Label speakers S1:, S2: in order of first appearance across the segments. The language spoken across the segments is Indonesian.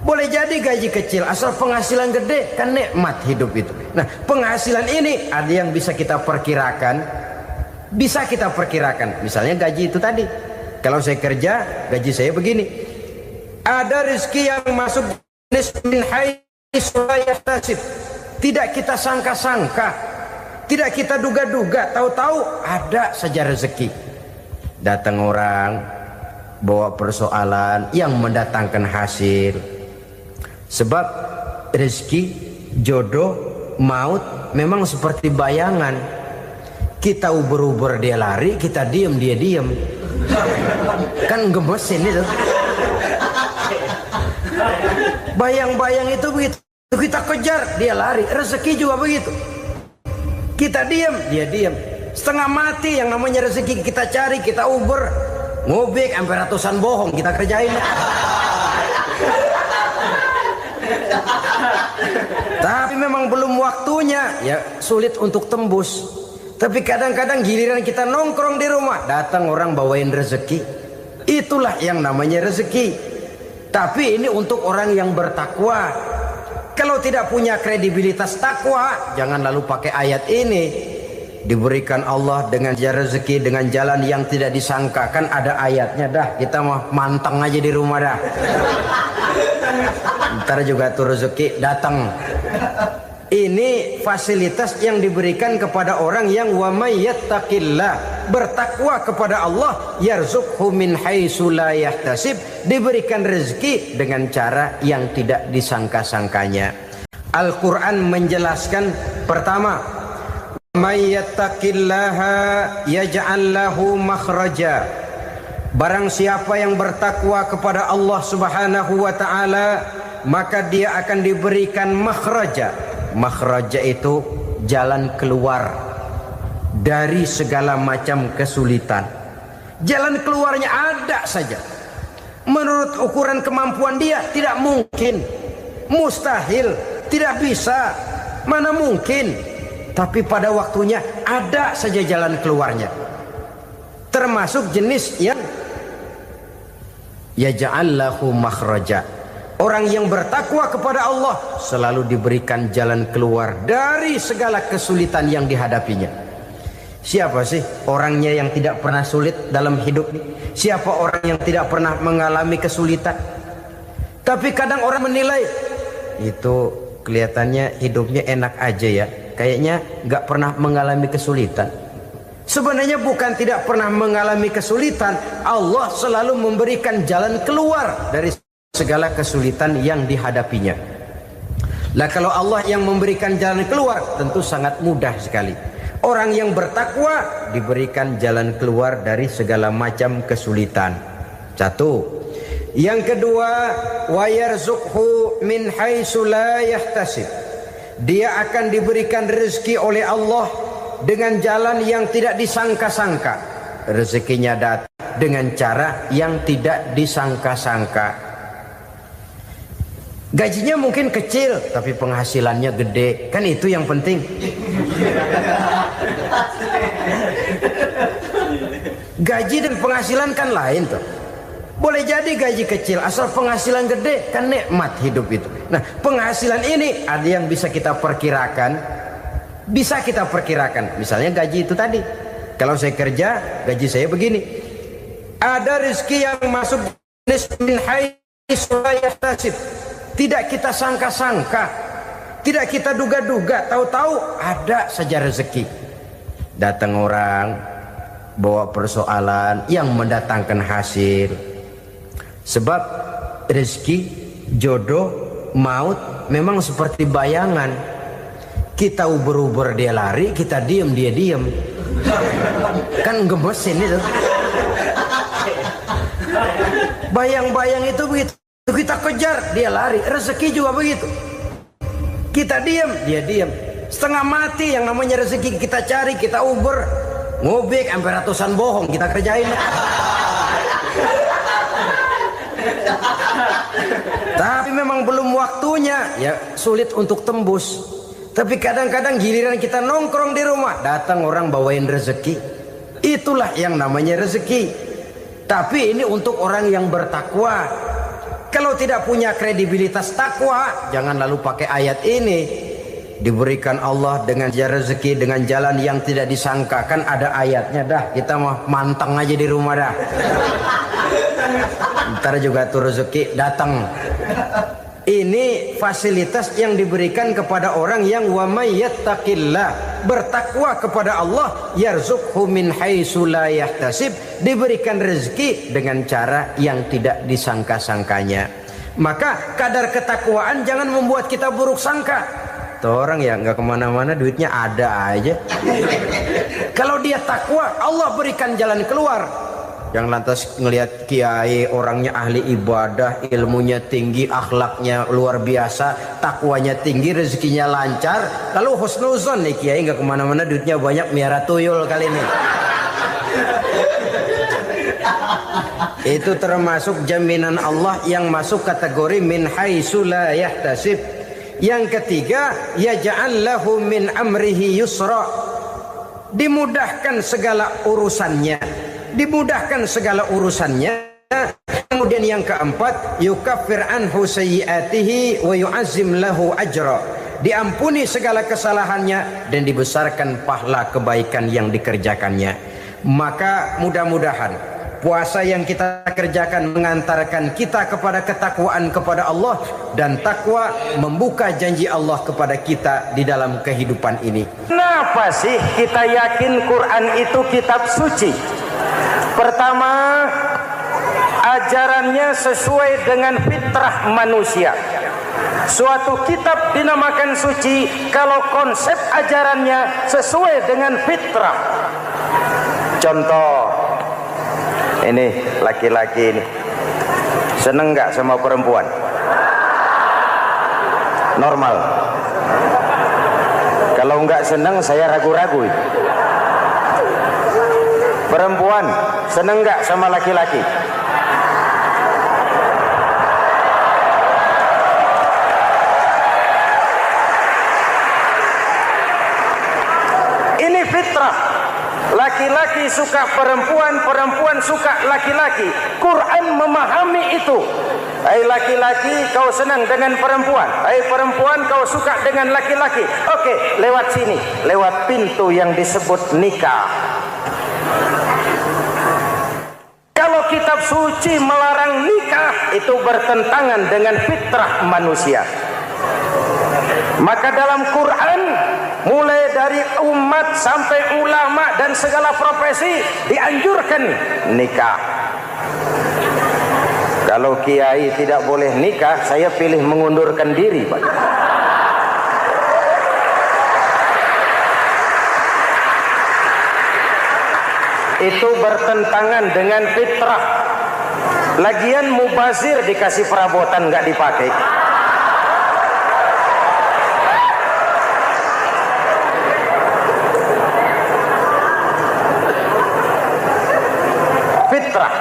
S1: Boleh jadi gaji kecil, asal penghasilan gede kan nikmat hidup itu. Nah, penghasilan ini ada yang bisa kita perkirakan. Bisa kita perkirakan. Misalnya gaji itu tadi. Kalau saya kerja, gaji saya begini. Ada rezeki yang masuk min haitsu la yahtasib. Tidak kita sangka-sangka. Tidak kita duga-duga, tahu-tahu ada saja rezeki. Datang orang bawa persoalan yang mendatangkan hasil. Sebab rezeki, jodoh, maut memang seperti bayangan. Kita uber-uber dia lari, kita diem dia diem. Kan gemesin itu. Bayang-bayang itu begitu. Kita kejar, dia lari. Rezeki juga begitu. Kita diem, dia diem. Setengah mati yang namanya rezeki kita cari, kita uber. Ngobek sampai ratusan bohong kita kerjain. Tapi memang belum waktunya, ya sulit untuk tembus. Tapi kadang-kadang giliran kita nongkrong di rumah, datang orang bawain rezeki. Itulah yang namanya rezeki. Tapi ini untuk orang yang bertakwa. Kalau tidak punya kredibilitas takwa, jangan lalu pakai ayat ini. Diberikan Allah dengan rezeki dengan jalan yang tidak disangka. Kan ada ayatnya dah, kita mah manteng aja di rumah dah. Ntar juga tuh rezeki datang. Ini fasilitas yang diberikan kepada orang yang wa may yattaqillah, bertakwa kepada Allah, yarzuqhu min haitsu la yahtasib, diberikan rezeki dengan cara yang tidak disangka-sangkanya. Al-Qur'an menjelaskan pertama, may yattaqillaha yaj'al lahu makhraja. Barang siapa yang bertakwa kepada Allah Subhanahu wa taala, maka dia akan diberikan makhraja. Makhraja itu jalan keluar dari segala macam kesulitan. Jalan keluarnya ada saja. Menurut ukuran kemampuan dia tidak mungkin, mustahil, tidak bisa, mana mungkin. Tapi pada waktunya ada saja jalan keluarnya. Termasuk jenis yang yaj'al lahu makhraja. Orang yang bertakwa kepada Allah selalu diberikan jalan keluar dari segala kesulitan yang dihadapinya. Siapa sih orangnya yang tidak pernah sulit dalam hidup ini? Siapa orang yang tidak pernah mengalami kesulitan? Tapi kadang orang menilai, itu kelihatannya hidupnya enak aja ya, kayaknya gak pernah mengalami kesulitan. Sebenarnya bukan tidak pernah mengalami kesulitan, Allah selalu memberikan jalan keluar dari segala kesulitan yang dihadapinya. Lah kalau Allah yang memberikan jalan keluar, tentu sangat mudah sekali. Orang yang bertakwa diberikan jalan keluar dari segala macam kesulitan. Satu. Yang kedua, wa yarzuqhu min haitsu la yahtasib. Dia akan diberikan rezeki oleh Allah dengan jalan yang tidak disangka-sangka. Rezekinya datang dengan cara yang tidak disangka-sangka. Gajinya mungkin kecil, tapi penghasilannya gede. Kan itu yang penting. Gaji dan penghasilan kan lain tuh. Boleh jadi gaji kecil, asal penghasilan gede kan nikmat hidup itu. Nah, penghasilan ini ada yang bisa kita perkirakan. Bisa kita perkirakan. Misalnya gaji itu tadi. Kalau saya kerja, gaji saya begini. Ada rezeki yang masuk min haitsu la yahtasib. Tidak kita sangka-sangka, tidak kita duga-duga, tahu-tahu ada saja rezeki. Datang orang bawa persoalan yang mendatangkan hasil. Sebab rezeki, jodoh, maut memang seperti bayangan. Kita uber-uber dia lari, kita diem dia diem. Kan gemesin itu. Bayang-bayang itu begitu. Kita kejar, dia lari. Rezeki juga begitu. Kita diam, dia diam. Setengah mati yang namanya rezeki kita cari, kita uber. Ngobek sampai ratusan bohong kita kerjain. Tapi memang belum waktunya, ya sulit untuk tembus. Tapi kadang-kadang giliran kita nongkrong di rumah, datang orang bawain rezeki. Itulah yang namanya rezeki. Tapi ini untuk orang yang bertakwa. Kalau tidak punya kredibilitas takwa, jangan lalu pakai ayat ini. Diberikan Allah dengan rezeki dengan jalan yang tidak disangka. Kan ada ayatnya dah. Kita mah manteng aja di rumah dah. Ntar juga tuh rezeki datang. Ini fasilitas yang diberikan kepada orang yang wa may yattaqillah, bertakwa kepada Allah, yarzuqhu min haitsu la yahtasib, diberikan rezeki dengan cara yang tidak disangka-sangkanya. Maka kadar ketakwaan jangan membuat kita buruk sangka. Tuh orang ya nggak kemana-mana, duitnya ada aja. Kalau dia takwa, Allah berikan jalan keluar. Yang lantas ngelihat kiai orangnya ahli ibadah, ilmunya tinggi, akhlaknya luar biasa, takwanya tinggi, rezekinya lancar, lalu husnuzon nih kiai nggak kemana-mana, duitnya banyak, miara tuyul kali ini. Itu termasuk jaminan Allah yang masuk kategori min haitsu la yahtasib. Yang ketiga, yaj'al lahu min amrihi yusra, dimudahkan segala urusannya. Dimudahkan segala urusannya. Kemudian yang keempat, yukaffir anhu sayyiatihi wa yu'azzim lahu ajra, diampuni segala kesalahannya dan dibesarkan pahala kebaikan yang dikerjakannya. Maka mudah-mudahan puasa yang kita kerjakan mengantarkan kita kepada ketakwaan kepada Allah, dan takwa membuka janji Allah kepada kita di dalam kehidupan ini.
S2: Kenapa sih kita yakin Quran itu kitab suci? Pertama, ajarannya sesuai dengan fitrah manusia. Suatu kitab dinamakan suci kalau konsep ajarannya sesuai dengan fitrah. Contoh, ini laki-laki ini seneng nggak sama perempuan? Normal. Kalau nggak seneng, saya ragu-ragu. Perempuan seneng nggak sama laki-laki? Ini fitrah. Laki-laki suka perempuan, perempuan suka laki-laki. Quran memahami itu. Hai laki-laki, kau senang dengan perempuan. Hai perempuan, kau suka dengan laki-laki. Oke, lewat sini, lewat pintu yang disebut nikah. Kalau kitab suci melarang nikah, itu bertentangan dengan fitrah manusia. Maka dalam Quran, mulai dari umat sampai ulama dan segala profesi dianjurkan nikah. Kalau kiai tidak boleh nikah, saya pilih mengundurkan diri, Pak. Itu bertentangan dengan fitrah. Lagian mubazir dikasih perabotan nggak dipakai. Fitrah.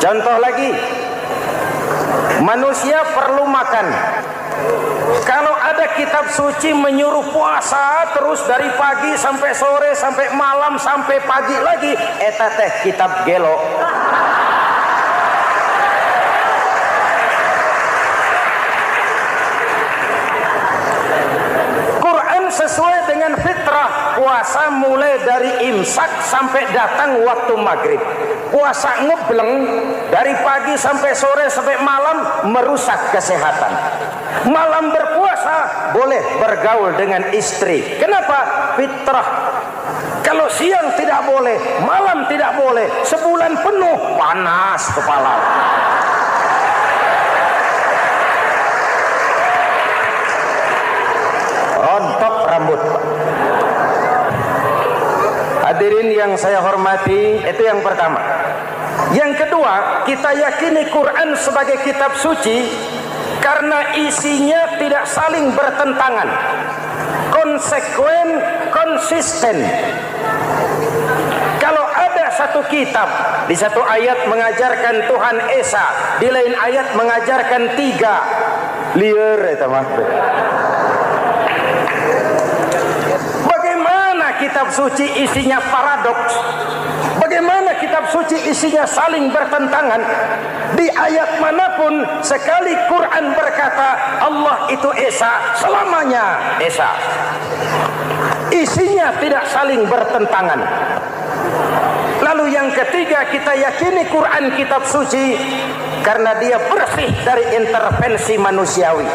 S2: Contoh lagi, manusia perlu makan. Kalau ada kitab suci menyuruh puasa terus dari pagi sampai sore sampai malam sampai pagi lagi, eta teh kitab gelo. Quran sesuai dengan fitrah. Puasa mulai dari imsak sampai datang waktu maghrib. Puasa ngebleng dari pagi sampai sore sampai malam merusak kesehatan. Malam berpuasa boleh bergaul dengan istri. Kenapa? Fitrah. Kalau siang tidak boleh, malam tidak boleh, sebulan penuh panas kepala. Rontok rambut. Hadirin yang saya hormati, itu yang pertama. Yang kedua, kita yakini Quran sebagai kitab suci karena isinya tidak saling bertentangan, konsekuen, konsisten. Kalau ada satu kitab, di satu ayat mengajarkan Tuhan Esa, di lain ayat mengajarkan tiga, liar itu mah. kitab suci isinya paradoks? Bagaimana kitab suci isinya saling bertentangan? Di ayat manapun sekali Quran berkata Allah itu Esa, selamanya Esa. Isinya tidak saling bertentangan. Lalu yang ketiga, kita yakini Quran kitab suci karena dia bersih dari intervensi manusiawi.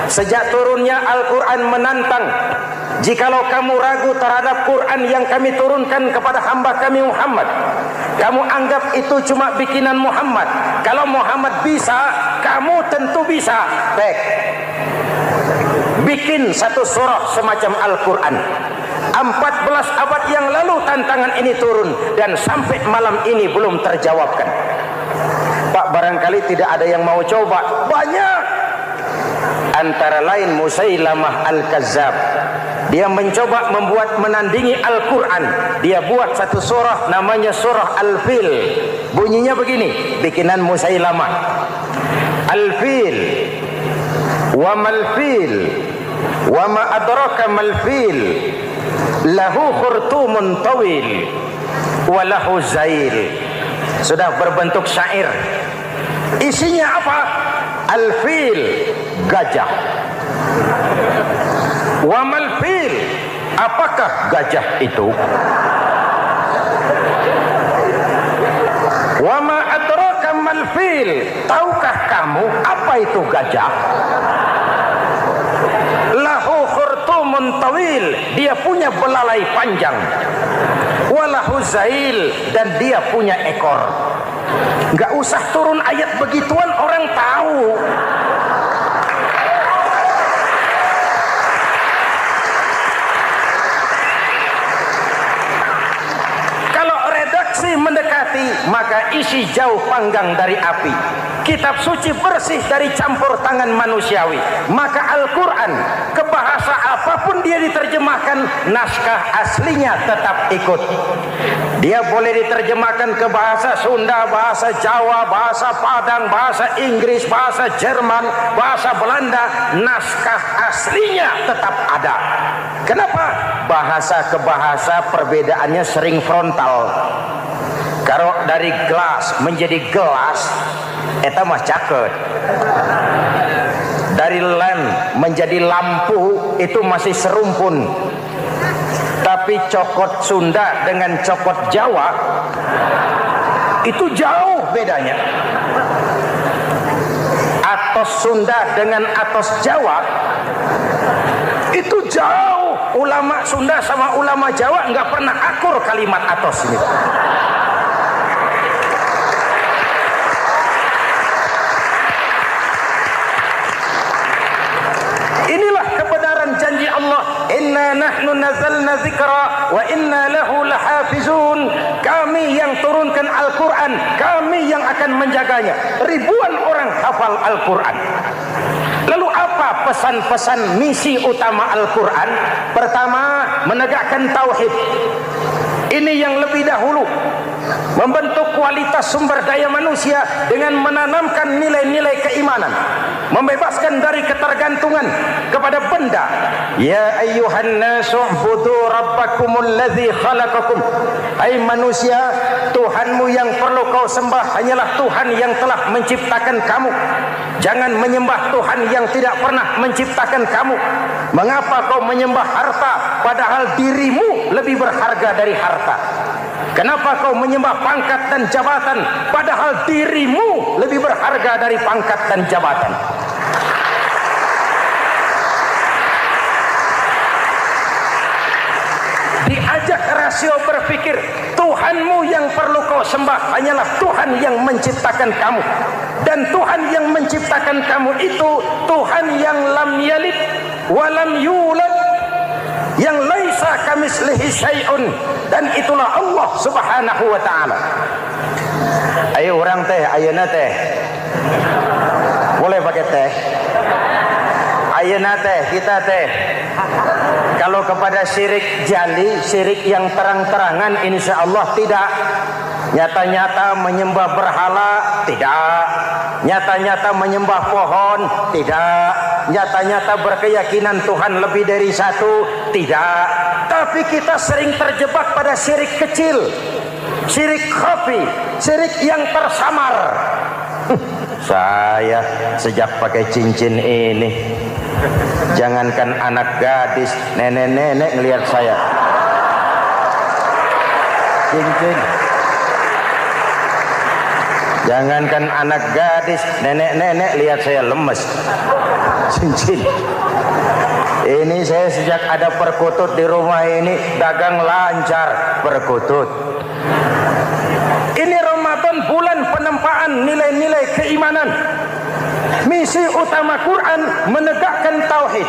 S2: Sejak turunnya Al-Quran menantang, jikalau kamu ragu terhadap Quran yang kami turunkan kepada hamba kami Muhammad, kamu anggap itu cuma bikinan Muhammad. Kalau Muhammad bisa, kamu tentu bisa. Baik, bikin satu surah semacam Al-Quran. 14 abad yang lalu tantangan ini turun dan sampai malam ini belum terjawabkan. Pak, barangkali tidak ada yang mau coba. Banyak. Antara lain Musailamah Al-Kazzab. Dia mencoba membuat menandingi Al-Quran. Dia buat satu surah namanya surah Al-Fil. Bunyinya begini, bikinan Musailamah. Al-Fil wa mal-fil wa ma adraka mal-fil lahu khurtumun tawil wa lahu zail. Sudah berbentuk syair. Isinya apa? Al-fil, gajah. Wa mal-fil, apakah gajah itu? Wa ma adraka mal-fil, tahukah kamu apa itu gajah? Lahu khurtumun tawil, dia punya belalai panjang. Walahu zail, dan dia punya ekor. Enggak usah turun ayat begituan, orang tahu. Kalau redaksi mendekati, maka isi jauh panggang dari api. Kitab suci bersih dari campur tangan manusiawi. Maka Al-Quran, ke bahasa apapun dia diterjemahkan, naskah aslinya tetap ikut. Dia boleh diterjemahkan ke bahasa Sunda, bahasa Jawa, bahasa Padang, bahasa Inggris, bahasa Jerman, bahasa Belanda, naskah aslinya tetap ada. Kenapa? Bahasa ke bahasa perbedaannya sering frontal. Kalau dari gelas menjadi gelas, eta mah caket. Dari lamp menjadi lampu, itu masih serumpun. Tapi cokot Sunda dengan cokot Jawa itu jauh bedanya. Atos Sunda dengan atos Jawa itu jauh. Ulama Sunda sama ulama Jawa nggak pernah akur kalimat atos ini. Inilah kebenaran janji Allah, inna nahnu nazzalna dzikra wa inna lahu lahafizun. Kami yang turunkan Al-Quran, kami yang akan menjaganya. Ribuan orang hafal Al-Quran. Lalu apa pesan-pesan misi utama Al-Quran? Pertama, menegakkan tauhid. Ini yang lebih dahulu, membentuk kualitas sumber daya manusia dengan menanamkan nilai-nilai keimanan, membebaskan dari ketergantungan kepada benda. Ya ayyuhan nasu ubudu rabbakumul ladzi khalaqakum. Hai manusia, Tuhanmu yang perlu kau sembah hanyalah Tuhan yang telah menciptakan kamu. Jangan menyembah Tuhan yang tidak pernah menciptakan kamu. Mengapa kau menyembah harta padahal dirimu lebih berharga dari harta? Kenapa kau menyembah pangkat dan jabatan padahal dirimu lebih berharga dari pangkat dan jabatan? Diajak rasio berpikir, Tuhanmu yang perlu kau sembah hanyalah Tuhan yang menciptakan kamu. Dan Tuhan yang menciptakan kamu itu Tuhan yang lam yalid walam yulad, yang laisa kamislihi syai'un, dan itulah Allah Subhanahu wa taala. Ayo orang teh, ayeuna teh. Boleh pakai teh? Ayeuna teh, kita teh. Kalau kepada syirik jali, syirik yang terang-terangan, insya Allah tidak. Nyata-nyata menyembah berhala, tidak. Nyata-nyata menyembah pohon, tidak. nyata-nyata berkeyakinan Tuhan lebih dari satu? Tidak. Tapi kita sering terjebak pada syirik kecil, syirik khafi, syirik yang tersamar. Saya sejak pakai cincin ini, jangankan anak gadis, nenek-nenek ngelihat saya cincin. Jangankan anak gadis, nenek-nenek lihat saya lemes. Cincin. Ini saya sejak ada perkutut di rumah ini dagang lancar perkutut. Ini Ramadan bulan penempaan nilai-nilai keimanan. Misi utama Quran menegakkan tauhid,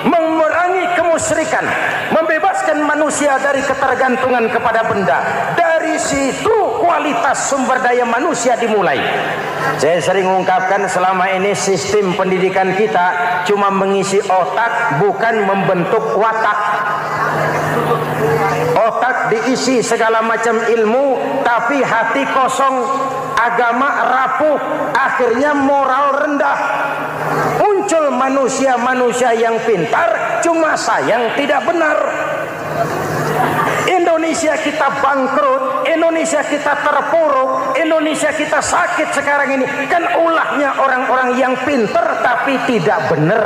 S2: mengurangi kemusyrikan, membebaskan manusia dari ketergantungan kepada benda. Dari situ kualitas sumber daya manusia dimulai. Saya sering ungkapkan selama ini sistem pendidikan kita cuma mengisi otak, bukan membentuk watak. Otak diisi segala macam ilmu, tapi hati kosong, agama rapuh, akhirnya moral rendah. Muncul manusia-manusia yang pintar, cuma sayang tidak benar. Indonesia kita bangkrut, Indonesia kita terpuruk, Indonesia kita sakit sekarang ini kan ulahnya orang-orang yang pintar tapi tidak benar.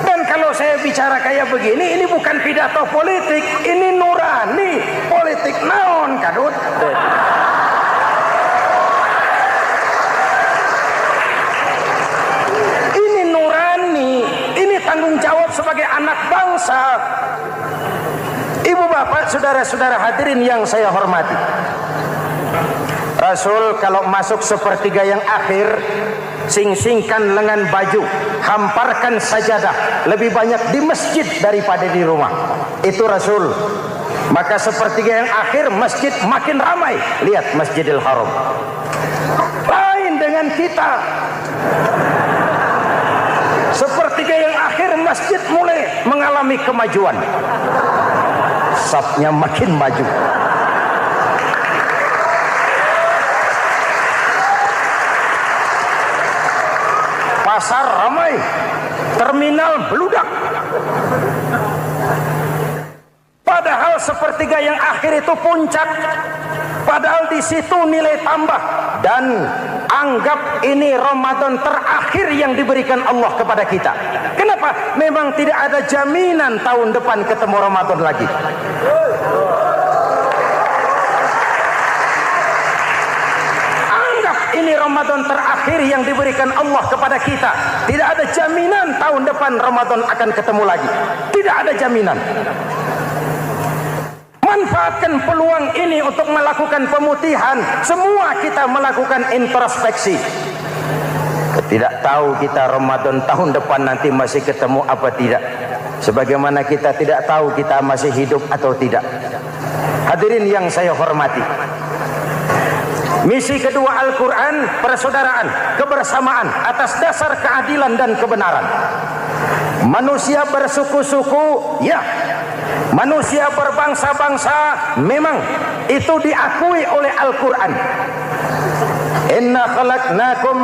S2: Dan kalau saya bicara kayak begini, ini bukan pidato politik, ini nurani politik naon kadut. Tanggung jawab sebagai anak bangsa. Ibu bapak, saudara-saudara hadirin yang saya hormati, Rasul kalau masuk sepertiga yang akhir, sing-singkan lengan baju, hamparkan sajadah, lebih banyak di masjid daripada di rumah. Itu Rasul. Maka sepertiga yang akhir masjid makin ramai. Lihat Masjidil Haram. Lain dengan kita. Sepertiga yang akhir masjid mulai mengalami kemajuan. Safnya makin maju. Pasar ramai, terminal beludak. Padahal sepertiga yang akhir itu puncak. Padahal di situ nilai tambah. Dan anggap ini Ramadan terakhir yang diberikan Allah kepada kita. Kenapa? Memang tidak ada jaminan tahun depan ketemu Ramadan lagi. Anggap ini Ramadan terakhir yang diberikan Allah kepada kita. Tidak ada jaminan tahun depan Ramadan akan ketemu lagi. Tidak ada jaminan. Manfaatkan peluang ini untuk melakukan pemutihan. Semua kita melakukan introspeksi. Tidak tahu kita Ramadan tahun depan nanti masih ketemu apa tidak. Sebagaimana kita tidak tahu kita masih hidup atau tidak. Hadirin yang saya hormati, misi kedua Al-Quran, persaudaraan, kebersamaan atas dasar keadilan dan kebenaran. Manusia bersuku-suku, ya. Manusia berbangsa-bangsa, memang itu diakui oleh Al-Quran. Inna khalaqnakum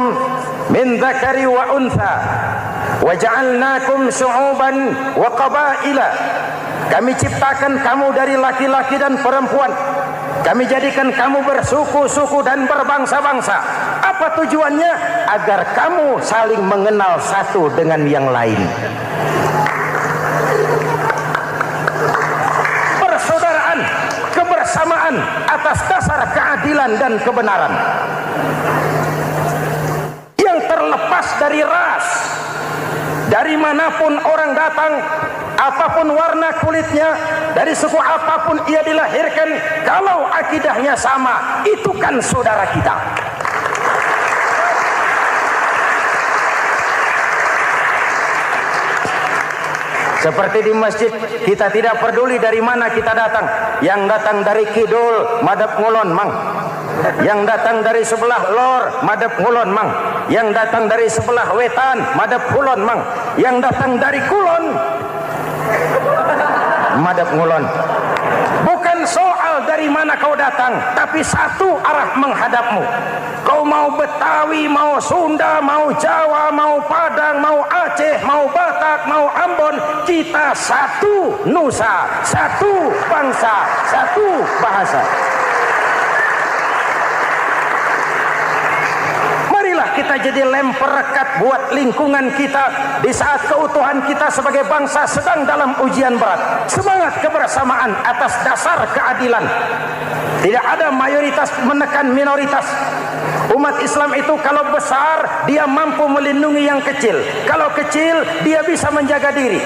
S2: min dzakari wa untha wa ja'alnakum syu'uban wa qabaila. Kami ciptakan kamu dari laki-laki dan perempuan. Kami jadikan kamu bersuku-suku dan berbangsa-bangsa. Apa tujuannya? Agar kamu saling mengenal satu dengan yang lain. Persaudaraan, kebersamaan atas dasar keadilan dan kebenaran. Yang terlepas dari ras. Dari manapun orang datang, apapun warna kulitnya, dari suku apapun ia dilahirkan, kalau akidahnya sama, itu kan saudara kita. Seperti di masjid, kita tidak peduli dari mana kita datang. Yang datang dari kidul, madhab ngulon mang. Yang datang dari sebelah lor, madhab ngulon mang. Yang datang dari sebelah wetan, madhab kulon mang. Yang datang dari kulon, madhab ngulon. Bukan soal awal dari mana kau datang, tapi satu arah menghadapmu. Kau mau Betawi, mau Sunda, mau Jawa, mau Padang, mau Aceh, mau Batak, mau Ambon, kita satu nusa, satu bangsa, satu bahasa. Kita jadi lem perekat buat lingkungan kita di saat keutuhan kita sebagai bangsa sedang dalam ujian berat. Semangat kebersamaan atas dasar keadilan. Tidak ada mayoritas menekan minoritas. Umat Islam itu kalau besar dia mampu melindungi yang kecil, kalau kecil dia bisa menjaga diri.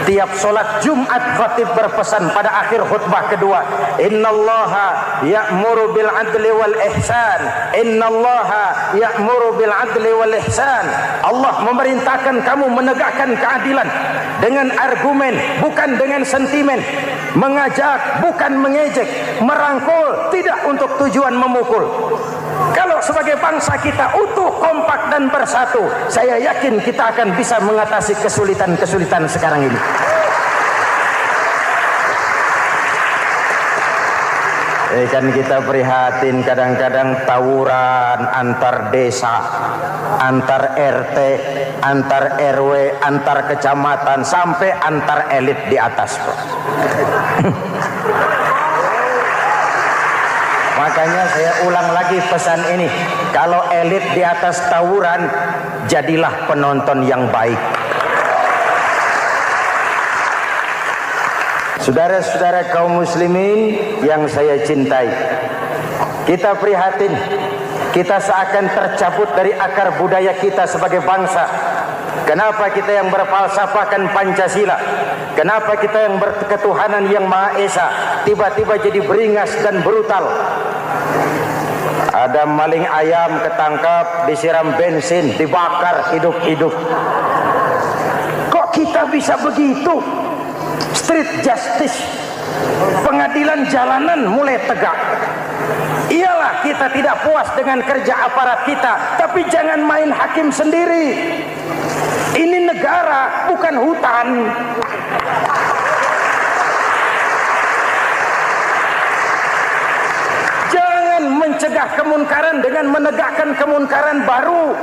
S2: Tiap solat Jumat khatib berpesan pada akhir khutbah kedua, innallaha ya'muru bil adli wal ihsan, innallaha ya'muru bil adli wal ihsan. Allah memerintahkan kamu menegakkan keadilan dengan argumen, bukan dengan sentimen, mengajak bukan mengejek, merangkul tidak untuk tujuan memukul. Kalau sebagai bangsa kita utuh, kompak dan bersatu, saya yakin kita akan bisa mengatasi kesulitan-kesulitan sekarang ini. Kan kita prihatin kadang-kadang tawuran antar desa, antar RT, antar RW, antar kecamatan, sampai antar elit di atas. Makanya saya ulang lagi pesan ini, kalau elit di atas tawuran, jadilah penonton yang baik. Saudara-saudara kaum muslimin yang saya cintai, kita prihatin, kita seakan tercabut dari akar budaya kita sebagai bangsa. Kenapa kita yang berfalsafahkan Pancasila, kenapa kita yang berketuhanan yang Maha Esa tiba-tiba jadi beringas dan brutal? Ada maling ayam ketangkap, disiram bensin, dibakar hidup-hidup. Kok kita bisa begitu? Street justice, pengadilan jalanan mulai tegak. Iyalah kita tidak puas dengan kerja aparat kita, tapi jangan main hakim sendiri. Ini negara, bukan hutan. Jangan mencegah kemunkaran dengan menegakkan kemunkaran baru.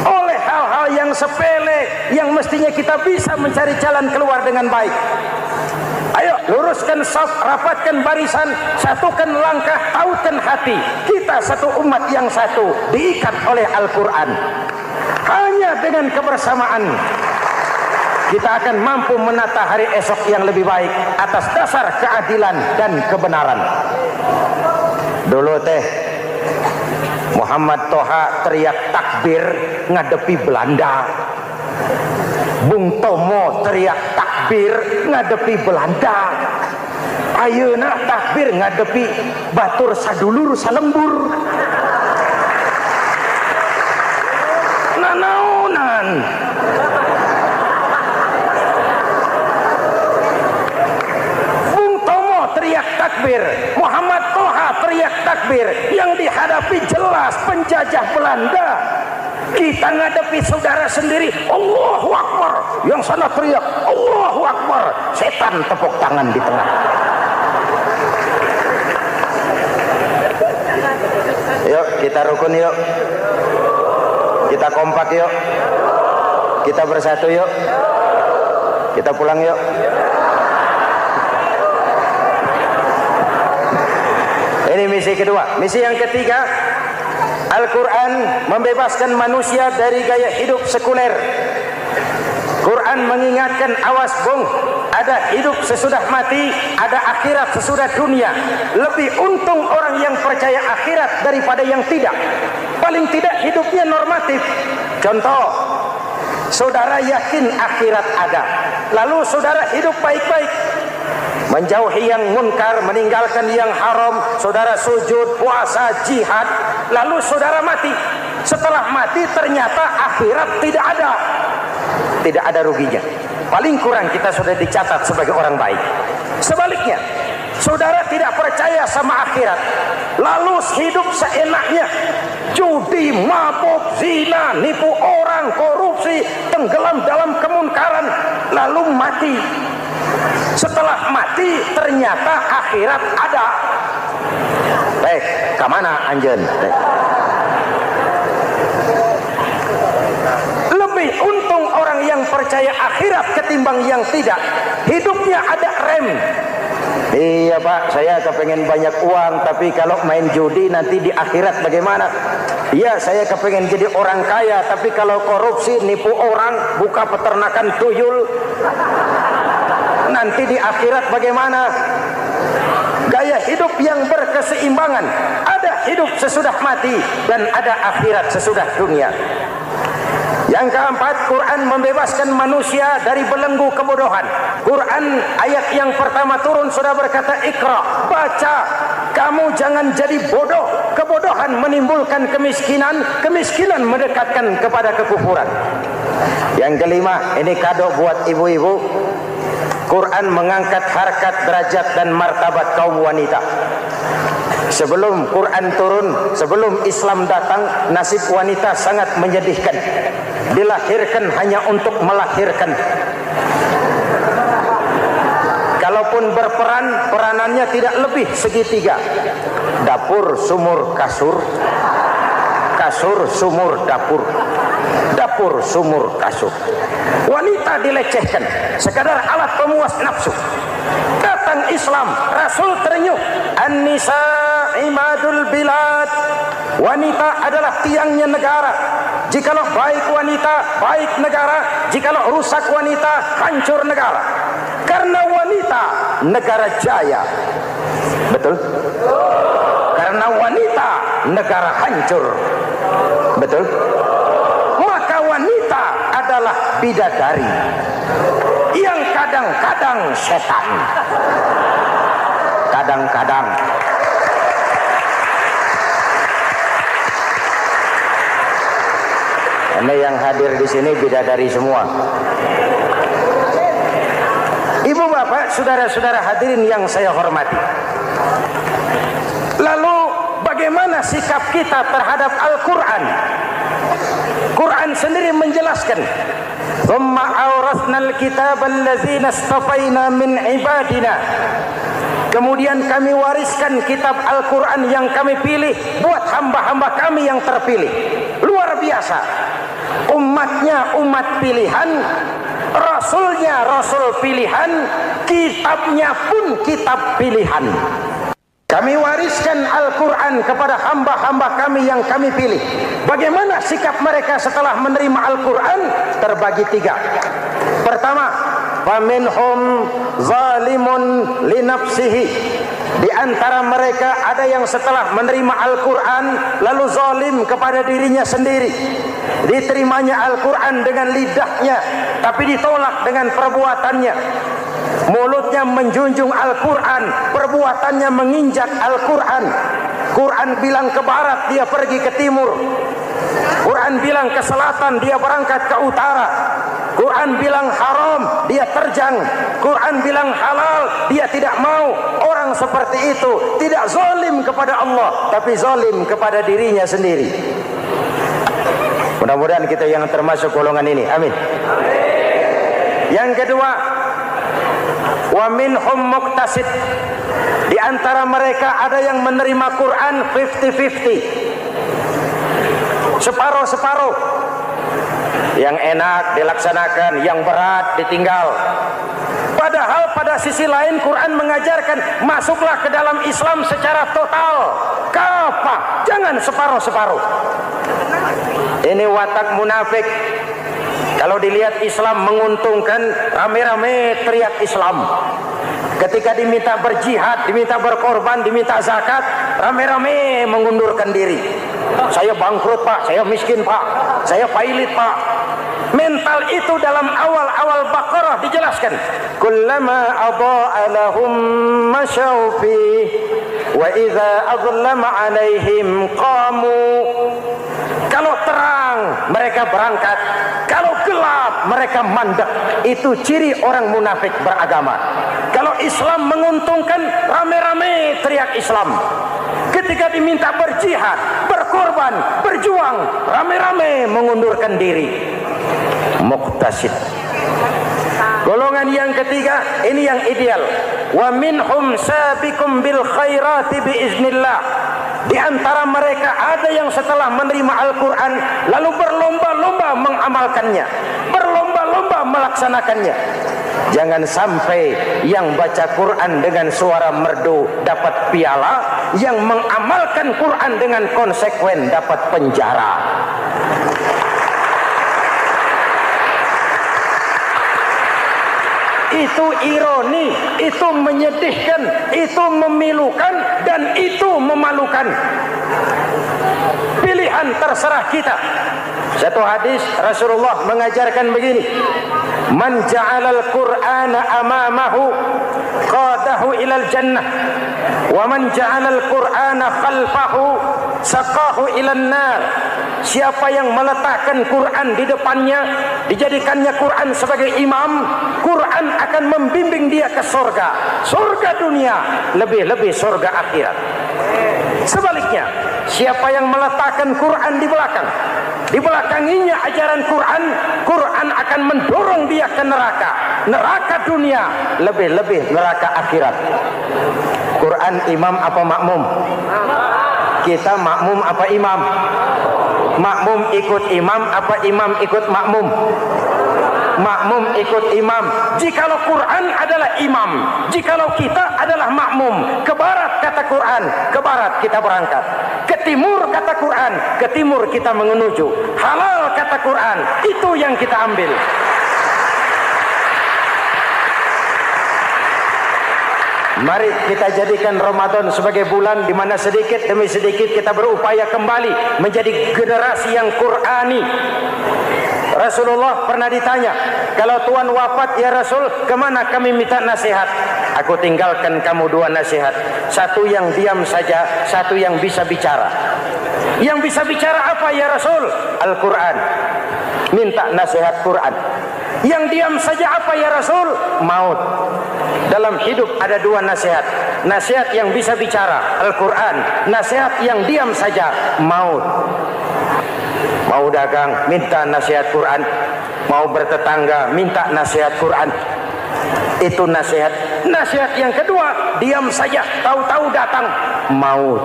S2: Oleh hal-hal yang sepele yang mestinya kita bisa mencari jalan keluar dengan baik. Ayo luruskan saf, rapatkan barisan, satukan langkah, tautkan hati. Kita satu umat yang satu, diikat oleh Al-Quran. Hanya dengan kebersamaan kita akan mampu menata hari esok yang lebih baik atas dasar keadilan dan kebenaran. Dulu teh Muhammad Toha teriak takbir ngadepi Belanda. Bung Tomo teriak takbir ngadepi Belanda. Ayeuna takbir ngadepi batur sadulur salembur. Nanaunan. Bung Tomo teriak takbir, Muhammad Toha teriak takbir. Yang dihadapi jelas penjajah Belanda. Kita ngadepi saudara sendiri, Allahu Akbar. Yang sana teriak Allahu Akbar. Setan tepuk tangan di tengah. Yuk kita rukun yuk. Kita kompak yuk. Kita bersatu yuk. Kita pulang yuk. Ini misi kedua. Misi yang ketiga, Al-Quran membebaskan manusia dari gaya hidup sekuler. Quran mengingatkan, awas bung, ada hidup sesudah mati, ada akhirat sesudah dunia. Lebih untung orang yang percaya akhirat daripada yang tidak. Paling tidak hidupnya normatif. Contoh, saudara yakin akhirat ada, lalu saudara hidup baik-baik, menjauhi yang munkar, meninggalkan yang haram, saudara sujud, puasa, jihad, lalu saudara mati. Setelah mati ternyata akhirat tidak ada. Tidak ada ruginya. Paling kurang kita sudah dicatat sebagai orang baik. Sebaliknya, saudara tidak percaya sama akhirat, lalu hidup seenaknya, judi, mabuk, zina, nipu orang, korupsi, tenggelam dalam kemunkaran, lalu mati. Setelah mati ternyata akhirat ada. Baik, kemana anjen? Lebih untung orang yang percaya akhirat ketimbang yang tidak. Hidupnya ada rem. Iya Pak, saya kepengen banyak uang, tapi kalau main judi nanti di akhirat bagaimana? Iya, saya kepengen jadi orang kaya, tapi kalau korupsi, nipu orang, buka peternakan tuyul, nanti di akhirat bagaimana? Gaya hidup yang berkeseimbangan. Ada hidup sesudah mati dan ada akhirat sesudah dunia. Yang keempat, Quran membebaskan manusia dari belenggu kebodohan. Quran ayat yang pertama turun sudah berkata, Iqra, baca, kamu jangan jadi bodoh. Kebodohan menimbulkan kemiskinan, kemiskinan mendekatkan kepada kekufuran. Yang kelima, ini kado buat ibu-ibu. Quran mengangkat harkat, derajat dan martabat kaum wanita. Sebelum Quran turun, sebelum Islam datang, nasib wanita sangat menyedihkan. Dilahirkan hanya untuk melahirkan. Kalaupun berperan, peranannya tidak lebih segitiga. Dapur, sumur, kasur. Kasur, sumur, dapur. Dapur, sumur, kasur. Wanita dilecehkan, sekadar alat pemuas nafsu. Datang Islam, Rasul terenyuh. An-nisa imadul bilad. Wanita adalah tiangnya negara. Jikalau baik wanita, baik negara. Jikalau rusak wanita, hancur negara. Karena wanita, negara jaya. Betul? Karena wanita, negara hancur. Betul? Maka wanita adalah bidadari yang kadang-kadang setan. Kadang-kadang. Ini yang hadir di sini bidadari semua. Ibu bapak, saudara-saudara hadirin yang saya hormati. Lalu bagaimana sikap kita terhadap Al-Quran? Quran sendiri menjelaskan, "Tsumma awrasnal kitaba allazina istafaina min ibadina." Kemudian kami wariskan kitab Al-Quran yang kami pilih buat hamba-hamba kami yang terpilih. Luar biasa. Umatnya umat pilihan, Rasulnya Rasul pilihan, kitabnya pun kitab pilihan. Kami wariskan Al-Quran kepada hamba-hamba kami yang kami pilih. Bagaimana sikap mereka setelah menerima Al-Quran? Terbagi tiga. Pertama, faminhum zalimun linafsihi. Di antara mereka ada yang setelah menerima Al-Quran lalu zalim kepada dirinya sendiri. Diterimanya Al-Quran dengan lidahnya, tapi ditolak dengan perbuatannya. Mulutnya menjunjung Al-Quran, perbuatannya menginjak Al-Quran. Quran bilang ke barat, dia pergi ke timur. Quran bilang ke selatan, dia berangkat ke utara. Quran bilang haram, dia terjang. Quran bilang halal, dia tidak mau. Orang seperti itu tidak zalim kepada Allah, tapi zalim kepada dirinya sendiri. Mudah-mudahan kita yang termasuk golongan ini. Amin. Yang kedua, wa minhum muqtasid. Di antara mereka ada yang menerima Quran 50-50. Separuh-separuh. Yang enak dilaksanakan, yang berat ditinggal. Padahal pada sisi lain Quran mengajarkan masuklah ke dalam Islam secara total. Kafah, jangan separuh-separuh. Ini watak munafik. Kalau dilihat Islam menguntungkan, rame-rame teriak Islam. Ketika diminta berjihad, diminta berkorban, diminta zakat, rame-rame mengundurkan diri. Saya bangkrut Pak, saya miskin Pak, saya pailit Pak. Mental itu dalam awal-awal Baqarah dijelaskan. Kullama adha'a lahum masyaw fi wa idza adlama 'alaihim qamu. Kalau terang mereka berangkat, kalau gelap mereka mandek. Itu ciri orang munafik beragama. Kalau Islam menguntungkan, rame-rame teriak Islam. Ketika diminta berjihad, berkorban, berjuang, rame-rame mengundurkan diri. Muqtasid. Golongan yang ketiga, ini yang ideal. Wa minhum sabiqum bil khairati biiznillah. Di antara mereka ada yang setelah menerima Al-Quran lalu berlomba-lomba mengamalkannya, berlomba-lomba melaksanakannya. Jangan sampai yang baca Quran dengan suara merdu dapat piala, yang mengamalkan Quran dengan konsekuen dapat penjara. Itu ironi, itu menyedihkan, itu memilukan, dan itu memalukan. Pilihan terserah kita. Satu hadis Rasulullah mengajarkan begini: man ja'alal Qur'ana amamahu qadahu ilal jannah, wa man ja'alal Qur'ana khalfahu saqahu ilan nar. Siapa yang meletakkan Quran di depannya, dijadikannya Quran sebagai imam, Quran akan membimbing dia ke surga, surga dunia, lebih-lebih surga akhirat. Sebaliknya, siapa yang meletakkan Quran di belakang, dibelakanginya ajaran Quran, Quran akan mendorong dia ke neraka, neraka dunia, lebih-lebih neraka akhirat. Quran imam apa makmum? Kita makmum apa imam? Makmum ikut imam apa imam ikut makmum? Makmum ikut imam. Jikalau Quran adalah imam, jikalau kita adalah makmum, ke barat kata Quran, ke barat kita berangkat. Ke timur kata Quran, ke timur kita menuju. Halal kata Quran, itu yang kita ambil. Mari kita jadikan Ramadan sebagai bulan di mana sedikit demi sedikit kita berupaya kembali menjadi generasi yang Qurani. Rasulullah pernah ditanya, kalau Tuhan wafat ya Rasul, kemana kami minta nasihat? Aku tinggalkan kamu dua nasihat. Satu yang diam saja, satu yang bisa bicara. Yang bisa bicara apa ya Rasul? Al-Quran. Minta nasihat Quran. Yang diam saja apa ya Rasul? Maut. Dalam hidup ada dua nasihat. Nasihat yang bisa bicara, Al-Quran. Nasihat yang diam saja, maut. Mau dagang, minta nasihat Quran. Mau bertetangga, minta nasihat Quran. Itu nasihat. Nasihat yang kedua, diam saja, tahu-tahu datang maut.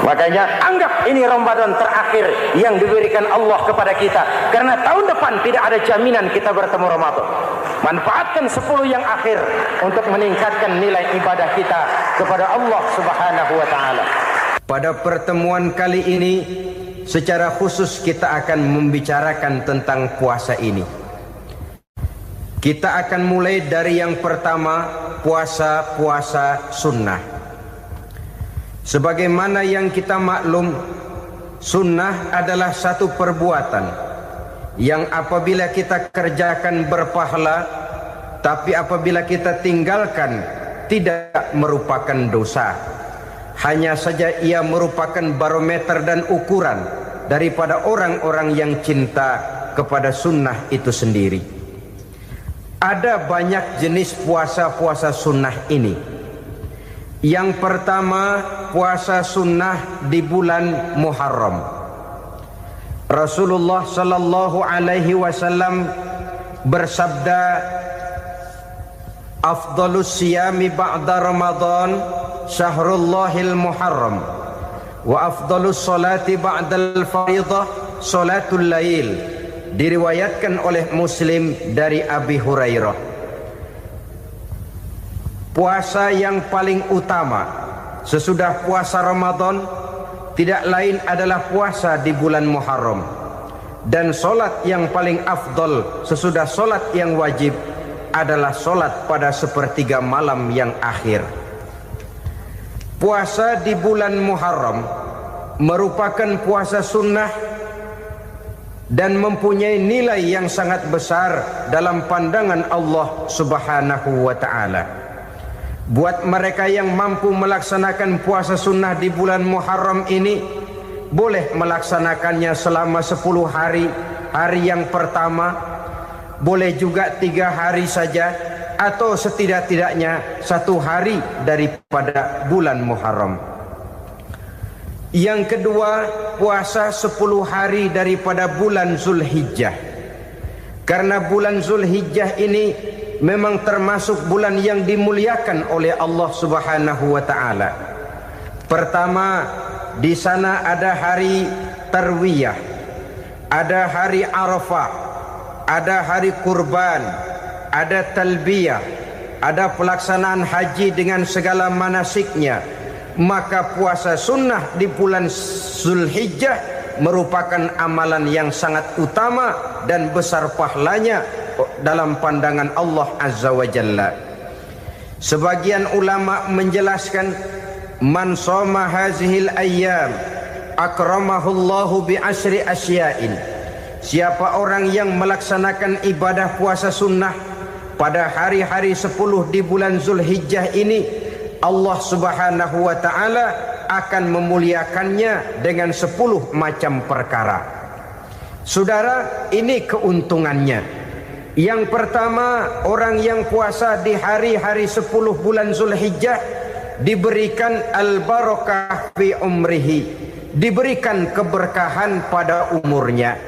S2: Makanya anggap ini Ramadan terakhir yang diberikan Allah kepada kita, karena tahun depan tidak ada jaminan kita bertemu Ramadan. Manfaatkan 10 yang akhir untuk meningkatkan nilai ibadah kita kepada Allah Subhanahu wa taala.
S1: Pada pertemuan kali ini secara khusus kita akan membicarakan tentang puasa ini. Kita akan mulai dari yang pertama, puasa sunnah. Sebagaimana yang kita maklum, sunnah adalah satu perbuatan yang apabila kita kerjakan berpahala, tapi apabila kita tinggalkan tidak merupakan dosa. Hanya saja ia merupakan barometer dan ukuran daripada orang-orang yang cinta kepada sunnah itu sendiri. Ada banyak jenis puasa-puasa sunnah ini. Yang pertama, puasa sunnah di bulan Muharram. Rasulullah sallallahu alaihi wasallam bersabda, afdalus siyami ba'da Ramadan syahrullahil Muharram, wa afdalus salati ba'dal fariḍah salatul lail. Diriwayatkan oleh Muslim dari Abi Hurairah. Puasa yang paling utama sesudah puasa Ramadan tidak lain adalah puasa di bulan Muharram. Dan solat yang paling afdol sesudah solat yang wajib adalah solat pada sepertiga malam yang akhir. Puasa di bulan Muharram merupakan puasa sunnah dan mempunyai nilai yang sangat besar dalam pandangan Allah Subhanahu wa ta'ala. Buat mereka yang mampu melaksanakan puasa sunnah di bulan Muharram ini, boleh melaksanakannya selama 10 hari. Hari yang pertama, boleh juga 3 hari saja, atau setidak-tidaknya 1 hari daripada bulan Muharram. Yang kedua, puasa 10 hari daripada bulan Zulhijjah. Karena bulan Zulhijjah ini memang termasuk bulan yang dimuliakan oleh Allah Subhanahu wa taala. Pertama, di sana ada hari Tarwiyah, ada hari Arafah, ada hari kurban, ada talbiyah, ada pelaksanaan haji dengan segala manasiknya. Maka puasa sunnah di bulan Zulhijjah merupakan amalan yang sangat utama dan besar pahalanya dalam pandangan Allah Azza wa Jalla. Sebagian ulama menjelaskan, man shoma hazihil ayyam akramahullahu bi asri asya'in. Siapa orang yang melaksanakan ibadah puasa sunnah pada hari-hari 10 di bulan Zulhijjah ini, Allah Subhanahu wa taala akan memuliakannya dengan 10 macam perkara. Saudara, ini keuntungannya. Yang pertama, orang yang puasa di hari-hari 10 bulan Zulhijjah diberikan al-barakah fi umrihi, diberikan keberkahan pada umurnya.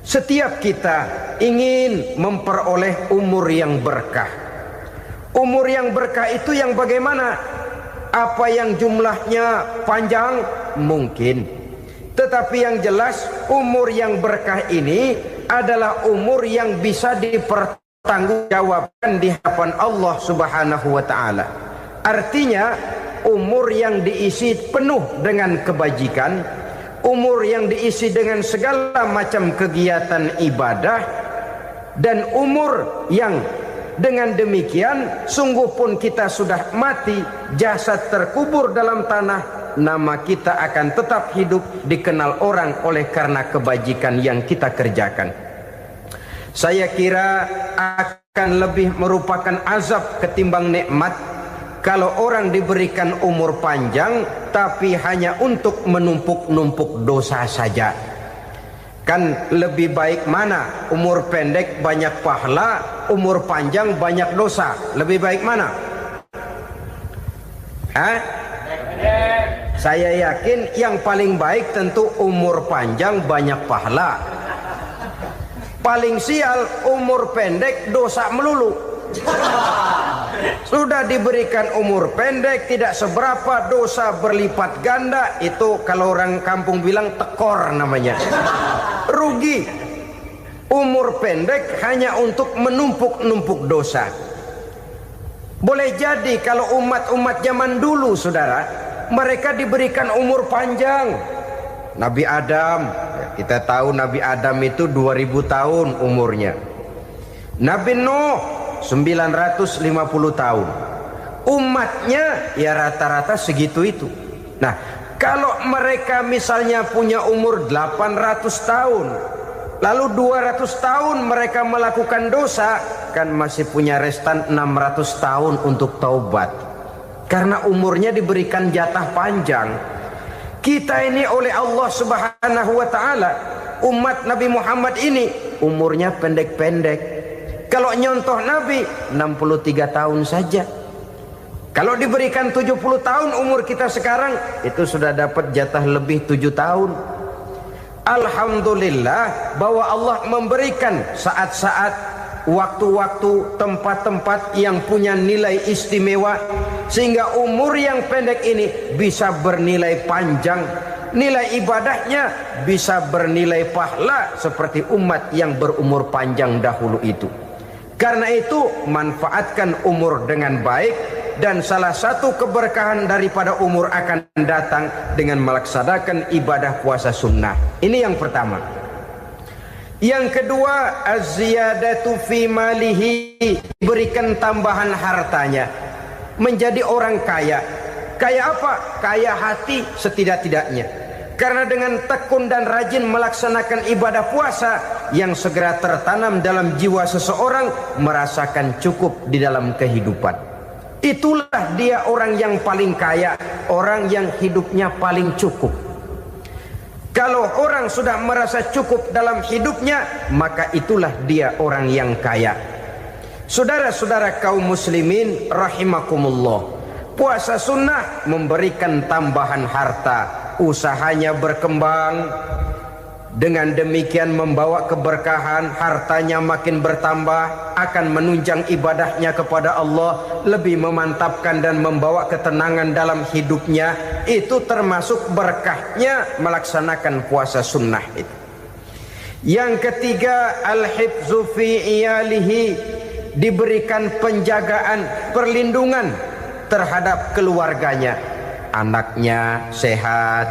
S1: Setiap kita ingin memperoleh umur yang berkah. Umur yang berkah itu yang bagaimana? Apa yang jumlahnya panjang? Mungkin. Tetapi yang jelas umur yang berkah ini adalah umur yang bisa dipertanggungjawabkan di hadapan Allah Subhanahu wa taala. Artinya umur yang diisi penuh dengan kebajikan, umur yang diisi dengan segala macam kegiatan ibadah, dan umur yang dengan demikian sungguh pun kita sudah mati, jasad terkubur dalam tanah, nama kita akan tetap hidup, dikenal orang oleh karena kebajikan yang kita kerjakan. Saya kira akan lebih merupakan azab ketimbang nikmat kalau orang diberikan umur panjang tapi hanya untuk menumpuk-numpuk dosa saja. Kan lebih baik mana? Umur pendek banyak pahala, umur panjang banyak dosa. Lebih baik mana? Saya yakin yang paling baik tentu umur panjang banyak pahala. Paling sial umur pendek dosa melulu. Sudah diberikan umur pendek tidak seberapa, dosa berlipat ganda. Itu kalau orang kampung bilang tekor namanya. Rugi. Umur pendek hanya untuk menumpuk-numpuk dosa. Boleh jadi kalau umat-umat zaman dulu, saudara, mereka diberikan umur panjang. Nabi Adam, kita tahu Nabi Adam itu 2000 tahun umurnya. Nabi Nuh 950 tahun. Umatnya ya rata-rata segitu itu. Nah, kalau mereka misalnya punya umur 800 tahun, lalu 200 tahun mereka melakukan dosa, kan masih punya restan 600 tahun untuk taubat. Karena umurnya diberikan jatah panjang. Kita ini oleh Allah Subhanahu wa taala, umat Nabi Muhammad ini umurnya pendek-pendek. Kalau nyontoh Nabi 63 tahun saja. Kalau diberikan 70 tahun umur kita sekarang, itu sudah dapat jatah lebih 7 tahun. Alhamdulillah bahwa Allah memberikan saat-saat, waktu-waktu, tempat-tempat yang punya nilai istimewa, sehingga umur yang pendek ini bisa bernilai panjang. Nilai ibadahnya bisa bernilai pahala seperti umat yang berumur panjang dahulu itu. Karena itu manfaatkan umur dengan baik, dan salah satu keberkahan daripada umur akan datang dengan melaksanakan ibadah puasa sunnah. Ini yang pertama. Yang kedua, az-ziyadatu fi malihi, berikan tambahan hartanya, menjadi orang kaya. Kaya apa? Kaya hati setidak-tidaknya. Karena dengan tekun dan rajin melaksanakan ibadah puasa yang segera tertanam dalam jiwa seseorang, merasakan cukup di dalam kehidupan. Itulah dia orang yang paling kaya, orang yang hidupnya paling cukup. Kalau orang sudah merasa cukup dalam hidupnya, maka itulah dia orang yang kaya. Saudara-saudara kaum muslimin rahimakumullah, puasa sunnah memberikan tambahan harta, usahanya berkembang, Dengan demikian membawa keberkahan, hartanya makin bertambah, akan menunjang ibadahnya kepada Allah, lebih memantapkan dan membawa ketenangan dalam hidupnya. Itu termasuk berkahnya melaksanakan puasa sunnah itu. Yang ketiga, al-hifzu fi iyalihi, diberikan penjagaan, perlindungan terhadap keluarganya. Anaknya sehat,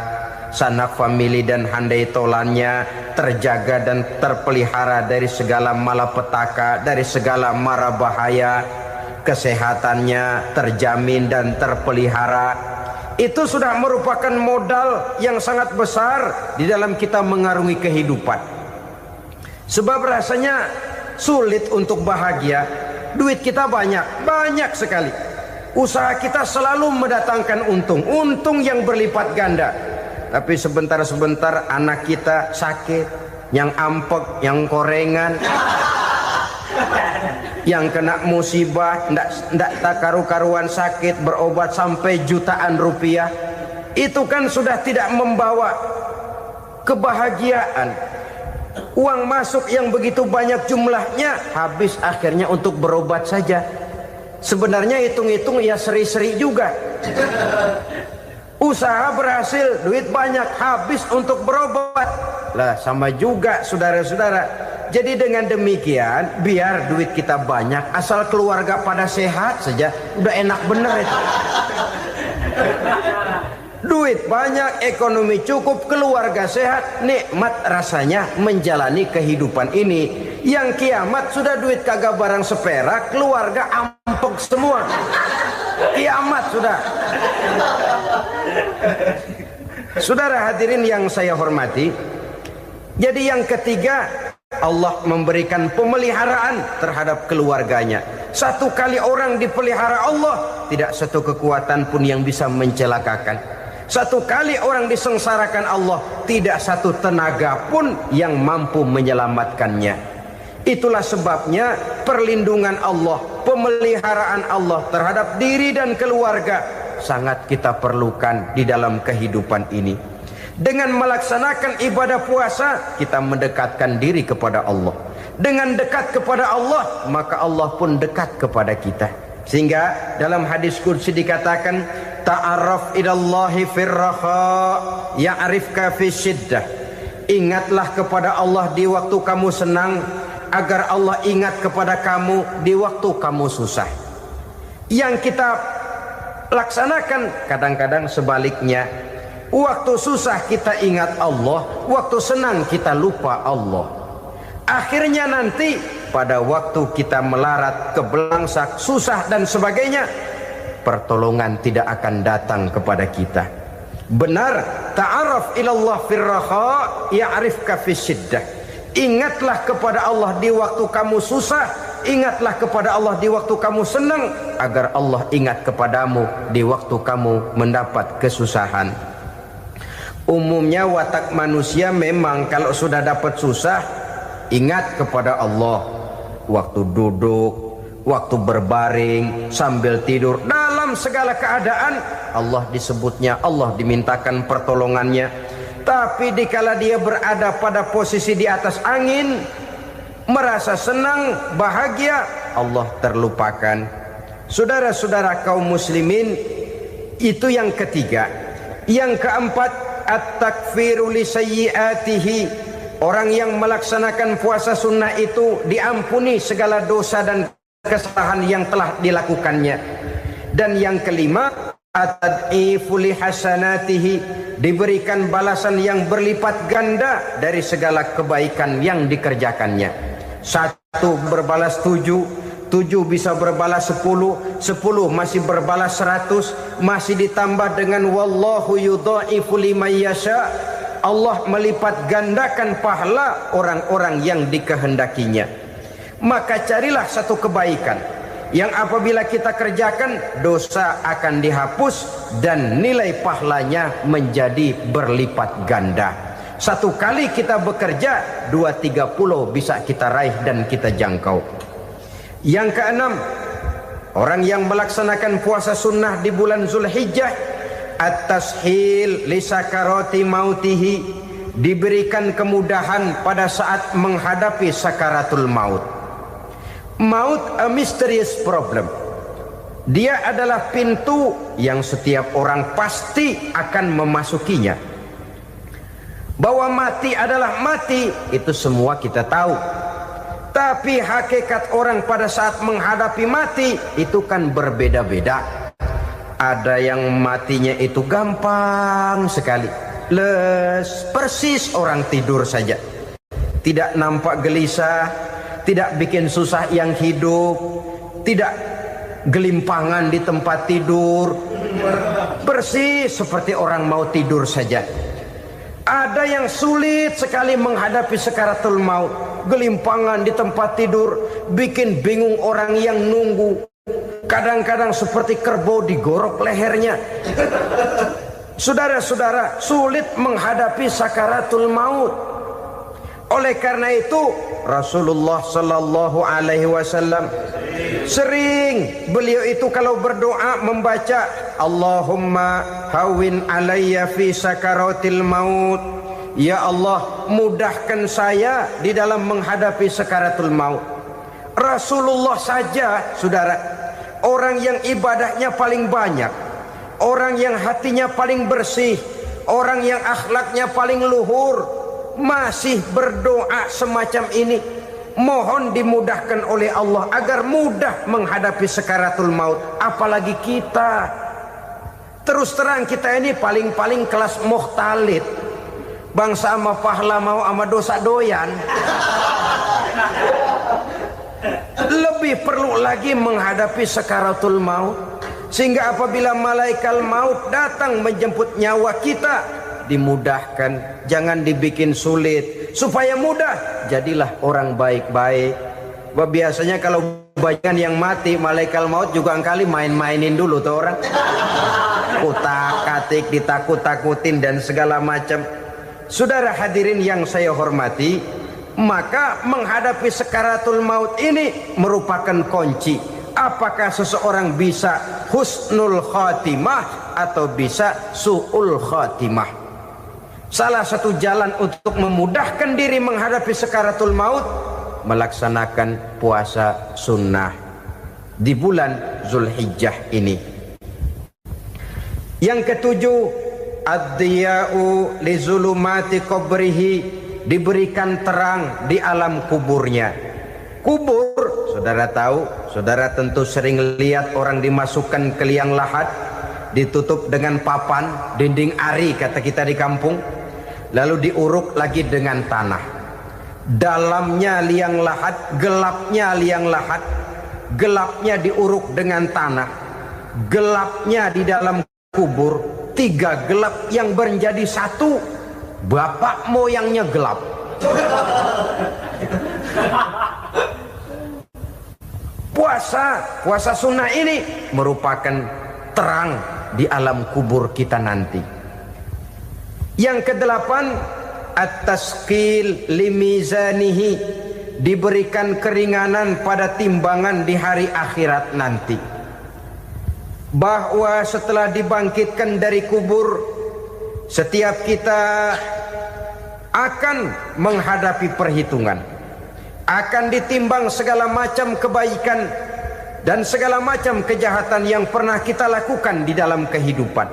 S1: sanak famili dan handai tolannya terjaga dan terpelihara dari segala malapetaka, dari segala mara bahaya. Kesehatannya terjamin dan terpelihara. Itu sudah merupakan modal yang sangat besar di dalam kita mengarungi kehidupan. Sebab rasanya sulit untuk bahagia. Duit kita banyak sekali. Usaha kita selalu mendatangkan untung yang berlipat ganda. Tapi sebentar-sebentar anak kita sakit, yang ampek, yang korengan, yang kena musibah, ndak tak karu-karuan sakit, berobat sampai jutaan rupiah. Itu kan sudah tidak membawa kebahagiaan. Uang masuk yang begitu banyak jumlahnya, habis akhirnya untuk berobat saja. Sebenarnya hitung-hitung ya seri-seri juga. Usaha berhasil, duit banyak, habis untuk berobat. Lah sama juga saudara-saudara. Jadi dengan demikian, biar duit kita banyak, asal keluarga pada sehat saja, udah enak bener itu. Duit banyak, ekonomi cukup, keluarga sehat, nikmat rasanya menjalani kehidupan ini. Yang kiamat sudah duit kagak barang seperak, keluarga ampek semua. Kiamat sudah. Saudara hadirin yang saya hormati, jadi yang ketiga, Allah memberikan pemeliharaan terhadap keluarganya. Satu kali orang dipelihara Allah, tidak satu kekuatan pun yang bisa mencelakakan. Satu kali orang disengsarakan Allah, tidak satu tenaga pun yang mampu menyelamatkannya. Itulah sebabnya perlindungan Allah, pemeliharaan Allah terhadap diri dan keluarga sangat kita perlukan di dalam kehidupan ini. Dengan melaksanakan ibadah puasa, kita mendekatkan diri kepada Allah. Dengan dekat kepada Allah, maka Allah pun dekat kepada kita. Sehingga dalam hadis qudsi dikatakan, ta'arraf ilallahi firraha ya'rifka fi syiddah. Ingatlah kepada Allah di waktu kamu senang, agar Allah ingat kepada kamu di waktu kamu susah. Yang kita laksanakan kadang-kadang sebaliknya. Waktu susah kita ingat Allah, waktu senang kita lupa Allah. Akhirnya nanti pada waktu kita melarat, kebelangsak, susah dan sebagainya, pertolongan tidak akan datang kepada kita. Benar, ta'arraf ilallah firraha ya'rifka fi syiddah. Ingatlah kepada Allah di waktu kamu susah, ingatlah kepada Allah di waktu kamu senang, agar Allah ingat kepadamu di waktu kamu mendapat kesusahan. Umumnya watak manusia memang kalau sudah dapat susah, ingat kepada Allah. Waktu duduk, waktu berbaring, sambil tidur, dalam segala keadaan Allah disebutnya, Allah dimintakan pertolongannya. Tapi dikala dia berada pada posisi di atas angin, merasa senang, bahagia, Allah terlupakan. Saudara-saudara kaum muslimin, itu yang ketiga. Yang keempat, at-takfiru li sayyiatihi. Orang yang melaksanakan puasa sunnah itu diampuni segala dosa dan kesalahan yang telah dilakukannya. Dan yang kelima, at-tad'ifu li hasanatihi, diberikan balasan yang berlipat ganda dari segala kebaikan yang dikerjakannya. 1 berbalas 7, 7 bisa berbalas 10, 10 masih berbalas 100, masih ditambah dengan wallahu yudha'ifu liman yasha. Allah melipat gandakan pahala orang-orang yang dikehendakinya. Maka carilah satu kebaikan yang apabila kita kerjakan, dosa akan dihapus dan nilai pahalanya menjadi berlipat ganda. 1 kali kita bekerja, 2-3 bisa kita raih dan kita jangkau. Yang keenam, orang yang melaksanakan puasa sunnah di bulan Zulhijjah, at-tashil li sakarati mautihi, diberikan kemudahan pada saat menghadapi sakaratul maut. Maut a mysterious problem. Dia adalah pintu yang setiap orang pasti akan memasukinya. Bahwa mati adalah mati, itu semua kita tahu. Tapi hakikat orang pada saat menghadapi mati itu kan berbeda-beda. Ada yang matinya itu gampang sekali, persis orang tidur saja, tidak nampak gelisah, tidak bikin susah yang hidup, tidak gelimpangan di tempat tidur, persis seperti orang mau tidur saja. Ada yang sulit sekali menghadapi sakaratul maut, gelimpangan di tempat tidur, bikin bingung orang yang nunggu. Kadang-kadang seperti kerbau digorok lehernya. Saudara-saudara, sulit menghadapi sakaratul maut. Oleh karena itu Rasulullah sallallahu alaihi wasallam sering beliau itu kalau berdoa membaca Allahumma hawin alayya fi sakaratil maut. Ya Allah, mudahkan saya di dalam menghadapi sakaratul maut. Rasulullah saja, saudara, orang yang ibadahnya paling banyak, orang yang hatinya paling bersih, orang yang akhlaknya paling luhur, masih berdoa semacam ini. Mohon dimudahkan oleh Allah agar mudah menghadapi sakaratul maut. Apalagi kita, terus terang kita ini paling-paling kelas muhtalid, bangsa sama pahala mau sama dosa doyan. Lebih perlu lagi menghadapi sakaratul maut, sehingga apabila malaikat maut datang menjemput nyawa kita, dimudahkan, jangan dibikin sulit, supaya mudah. Jadilah orang baik-baik. Biasanya kalau banyak yang mati, malaikat maut juga kali main-mainin dulu tuh orang, utak-atik, ditakut-takutin dan segala macam. Saudara hadirin yang saya hormati, maka menghadapi sakaratul maut ini merupakan kunci. Apakah seseorang bisa husnul khatimah atau bisa su'ul khatimah? Salah satu jalan untuk memudahkan diri menghadapi sakaratul maut, melaksanakan puasa sunnah di bulan Zulhijjah ini. Yang ketujuh, ad-diya'u li zulumati qabrihi, diberikan terang di alam kuburnya. Kubur, saudara tahu, saudara tentu sering lihat orang dimasukkan ke liang lahat, ditutup dengan papan, dinding ari kata kita di kampung, lalu diuruk lagi dengan tanah. Dalamnya liang lahat, gelapnya liang lahat, gelapnya diuruk dengan tanah, gelapnya di dalam kubur, tiga gelap yang menjadi satu. Bapak moyangnya gelap. Puasa sunnah ini merupakan terang di alam kubur kita nanti. Yang kedelapan, at-tasqil limizanihi, diberikan keringanan pada timbangan di hari akhirat nanti. Bahwa setelah dibangkitkan dari kubur, setiap kita akan menghadapi perhitungan, akan ditimbang segala macam kebaikan dan segala macam kejahatan yang pernah kita lakukan di dalam kehidupan.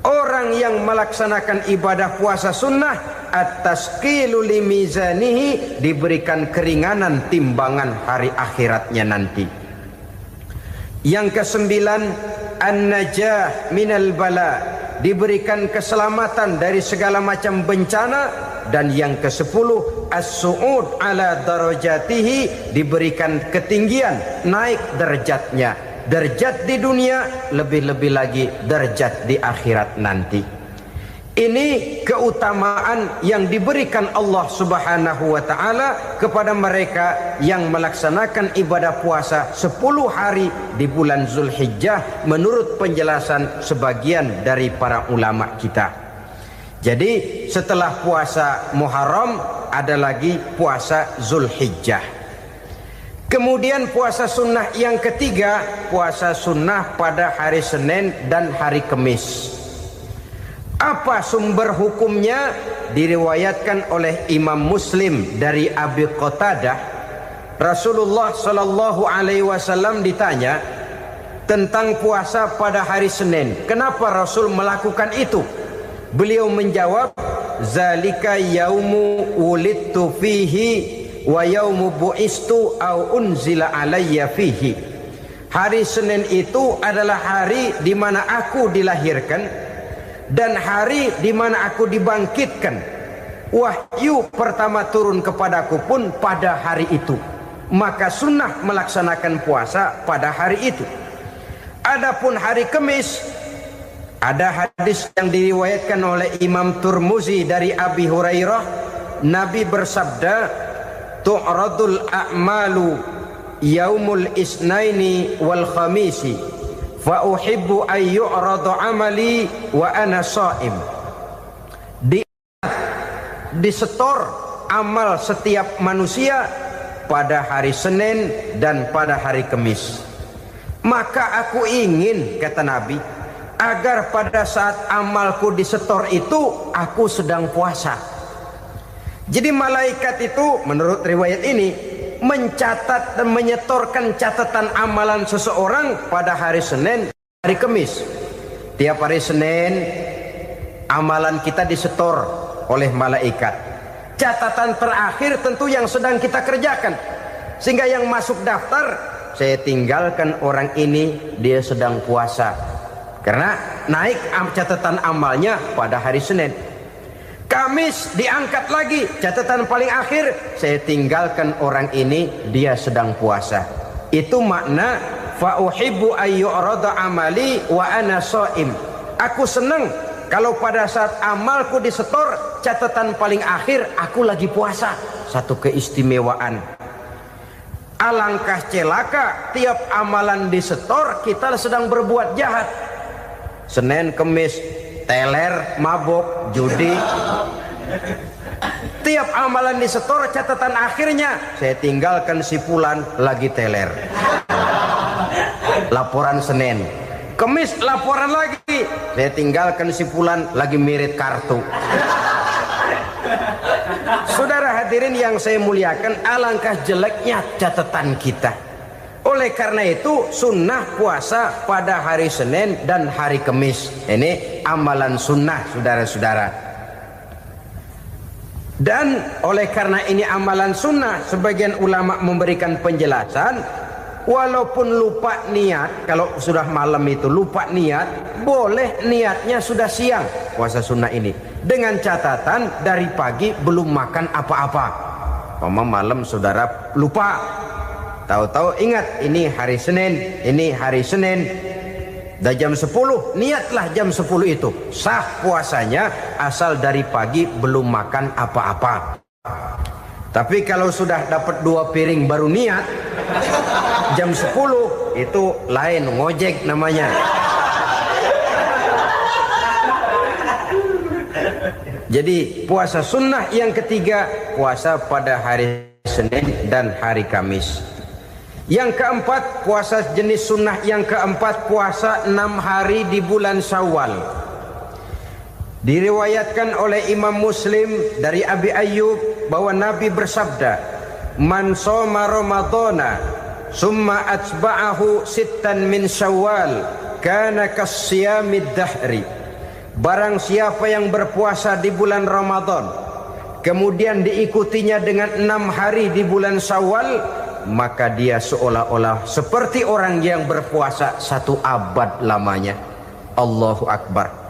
S1: Orang yang melaksanakan ibadah puasa sunnah, at-tasqilu limizanihi, diberikan keringanan timbangan hari akhiratnya nanti. Yang kesembilan, an-najah minal bala, diberikan keselamatan dari segala macam bencana. Dan yang ke-10, as-su'ud ala darajatihi, diberikan ketinggian, naik derajatnya, derajat di dunia, lebih-lebih lagi derajat di akhirat nanti. Ini keutamaan yang diberikan Allah Subhanahu wa ta'ala kepada mereka yang melaksanakan ibadah puasa 10 hari di bulan Zulhijjah menurut penjelasan sebagian dari para ulama kita. Jadi setelah puasa Muharram ada lagi puasa Zulhijjah. Kemudian puasa sunnah yang ketiga, puasa sunnah pada hari Senin dan hari Kamis. Apa sumber hukumnya? Diriwayatkan oleh Imam Muslim dari Abi Qatadah, Rasulullah Shallallahu Alaihi Wasallam ditanya tentang puasa pada hari Senin. Kenapa Rasul melakukan itu? Beliau menjawab, zalika yaumu wulidtu fihi wa yaumu bu'istu au unzila alayya fihi. Hari Senin itu adalah hari di mana aku dilahirkan dan hari di mana aku dibangkitkan. Wahyu pertama turun kepadaku pun pada hari itu. Maka sunnah melaksanakan puasa pada hari itu. Adapun hari Kamis, ada hadis yang diriwayatkan oleh Imam Turmuzi dari Abi Hurairah, Nabi bersabda, tu'radul a'malu yaumul isnaini wal khamisi fa uhibbu ay yu'radu amali wa ana shaim. Disetor amal setiap manusia pada hari Senin dan pada hari Kamis. Maka aku ingin, kata Nabi, agar pada saat amalku disetor itu aku sedang puasa. Jadi malaikat itu menurut riwayat ini mencatat dan menyetorkan catatan amalan seseorang pada hari Senin, hari Kamis. Tiap hari Senin amalan kita disetor oleh malaikat. Catatan terakhir tentu yang sedang kita kerjakan, sehingga yang masuk daftar, saya tinggalkan orang ini, dia sedang puasa, karena naik catatan amalnya pada hari Senin. Kamis diangkat lagi, catatan paling akhir, saya tinggalkan orang ini, dia sedang puasa. Itu makna fa uhibbu ayyurada amali wa ana shaim. Aku senang kalau pada saat amalku disetor, catatan paling akhir aku lagi puasa. Satu keistimewaan. Alangkah celaka tiap amalan disetor kita sedang berbuat jahat. Senin, Kamis, teler, mabok, judi. Tiap amalan disetor, catatan akhirnya saya tinggalkan si fulan lagi teler. Laporan Senin. Kamis laporan lagi, saya tinggalkan si fulan lagi mirit kartu. Saudara hadirin yang saya muliakan, alangkah jeleknya catatan kita. Oleh karena itu sunnah puasa pada hari Senin dan hari Kamis. Ini amalan sunnah, saudara-saudara. Dan oleh karena ini amalan sunnah, sebagian ulama memberikan penjelasan, walaupun lupa niat, kalau sudah malam itu lupa niat, boleh niatnya sudah siang puasa sunnah ini, dengan catatan dari pagi belum makan apa-apa. Malam saudara lupa, tahu-tahu ingat ini hari Senin, ini hari Senin, dah jam 10, niatlah jam 10 itu, sah puasanya asal dari pagi belum makan apa-apa. Tapi kalau sudah dapat 2 piring baru niat jam 10, itu lain, ngojek namanya. Jadi puasa sunnah yang ketiga, puasa pada hari Senin dan hari Kamis. Yang keempat, puasa jenis sunnah yang keempat, puasa 6 hari di bulan Syawal. Diriwayatkan oleh Imam Muslim dari Abi Ayyub bahwa Nabi bersabda, man shoma ramadhana summa atba'ahu sittan min Syawal kana kasyamid dahri. Barang siapa yang berpuasa di bulan Ramadan kemudian diikutinya dengan 6 hari di bulan Syawal, maka dia seolah-olah seperti orang yang berpuasa 1 abad lamanya. Allahu Akbar.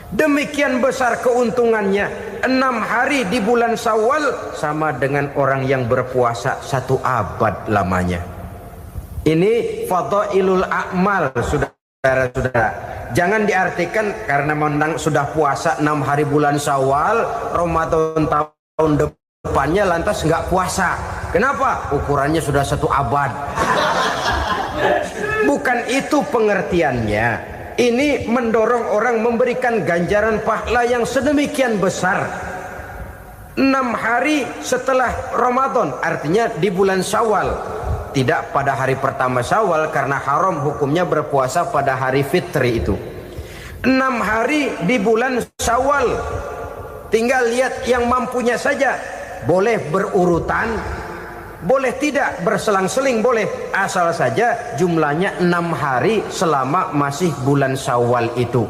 S1: Demikian besar keuntungannya. 6 hari di bulan Syawal sama dengan orang yang berpuasa 1 abad lamanya. Ini fadailul a'mal, saudara-saudara. Jangan diartikan karena menang sudah puasa 6 hari bulan Syawal, Ramadan tahun depannya lantas nggak puasa. Kenapa? Ukurannya sudah 1 abad. Bukan itu pengertiannya. Ini mendorong orang memberikan ganjaran pahala yang sedemikian besar. 6 hari setelah Ramadan, artinya di bulan Syawal. Tidak pada hari pertama Syawal karena haram hukumnya berpuasa pada hari fitri itu. 6 hari di bulan Syawal. Tinggal lihat yang mampunya saja. Boleh berurutan, boleh tidak berselang-seling, boleh. Asal saja jumlahnya 6 hari selama masih bulan Syawal itu.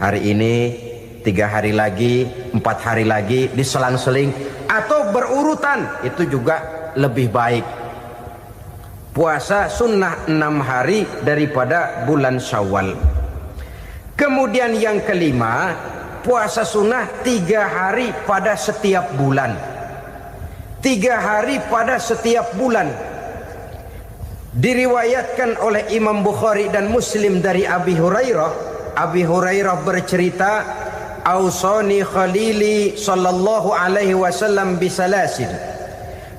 S1: Hari ini 3 hari lagi, 4 hari lagi, diselang-seling atau berurutan, itu juga lebih baik. Puasa sunnah 6 hari daripada bulan Syawal. Kemudian yang kelima, puasa sunnah 3 hari pada setiap bulan. 3 hari pada setiap bulan. Diriwayatkan oleh Imam Bukhari dan Muslim dari Abi Hurairah. Abi Hurairah bercerita, "Ausani khalili sallallahu alaihi wasallam bisalasin."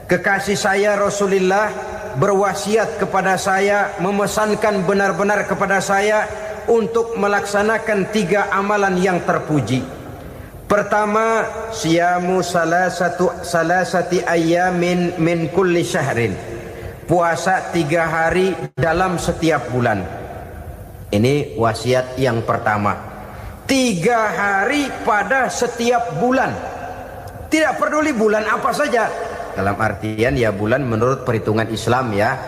S1: Kekasih saya Rasulullah berwasiat kepada saya, memesankan benar-benar kepada saya untuk melaksanakan 3 amalan yang terpuji. Pertama, siyamu salasati ayyamin min kulli syahrin. Puasa 3 hari dalam setiap bulan. Ini wasiat yang pertama. 3 hari pada setiap bulan. Tidak peduli bulan apa saja. Dalam artian ya bulan menurut perhitungan Islam ya.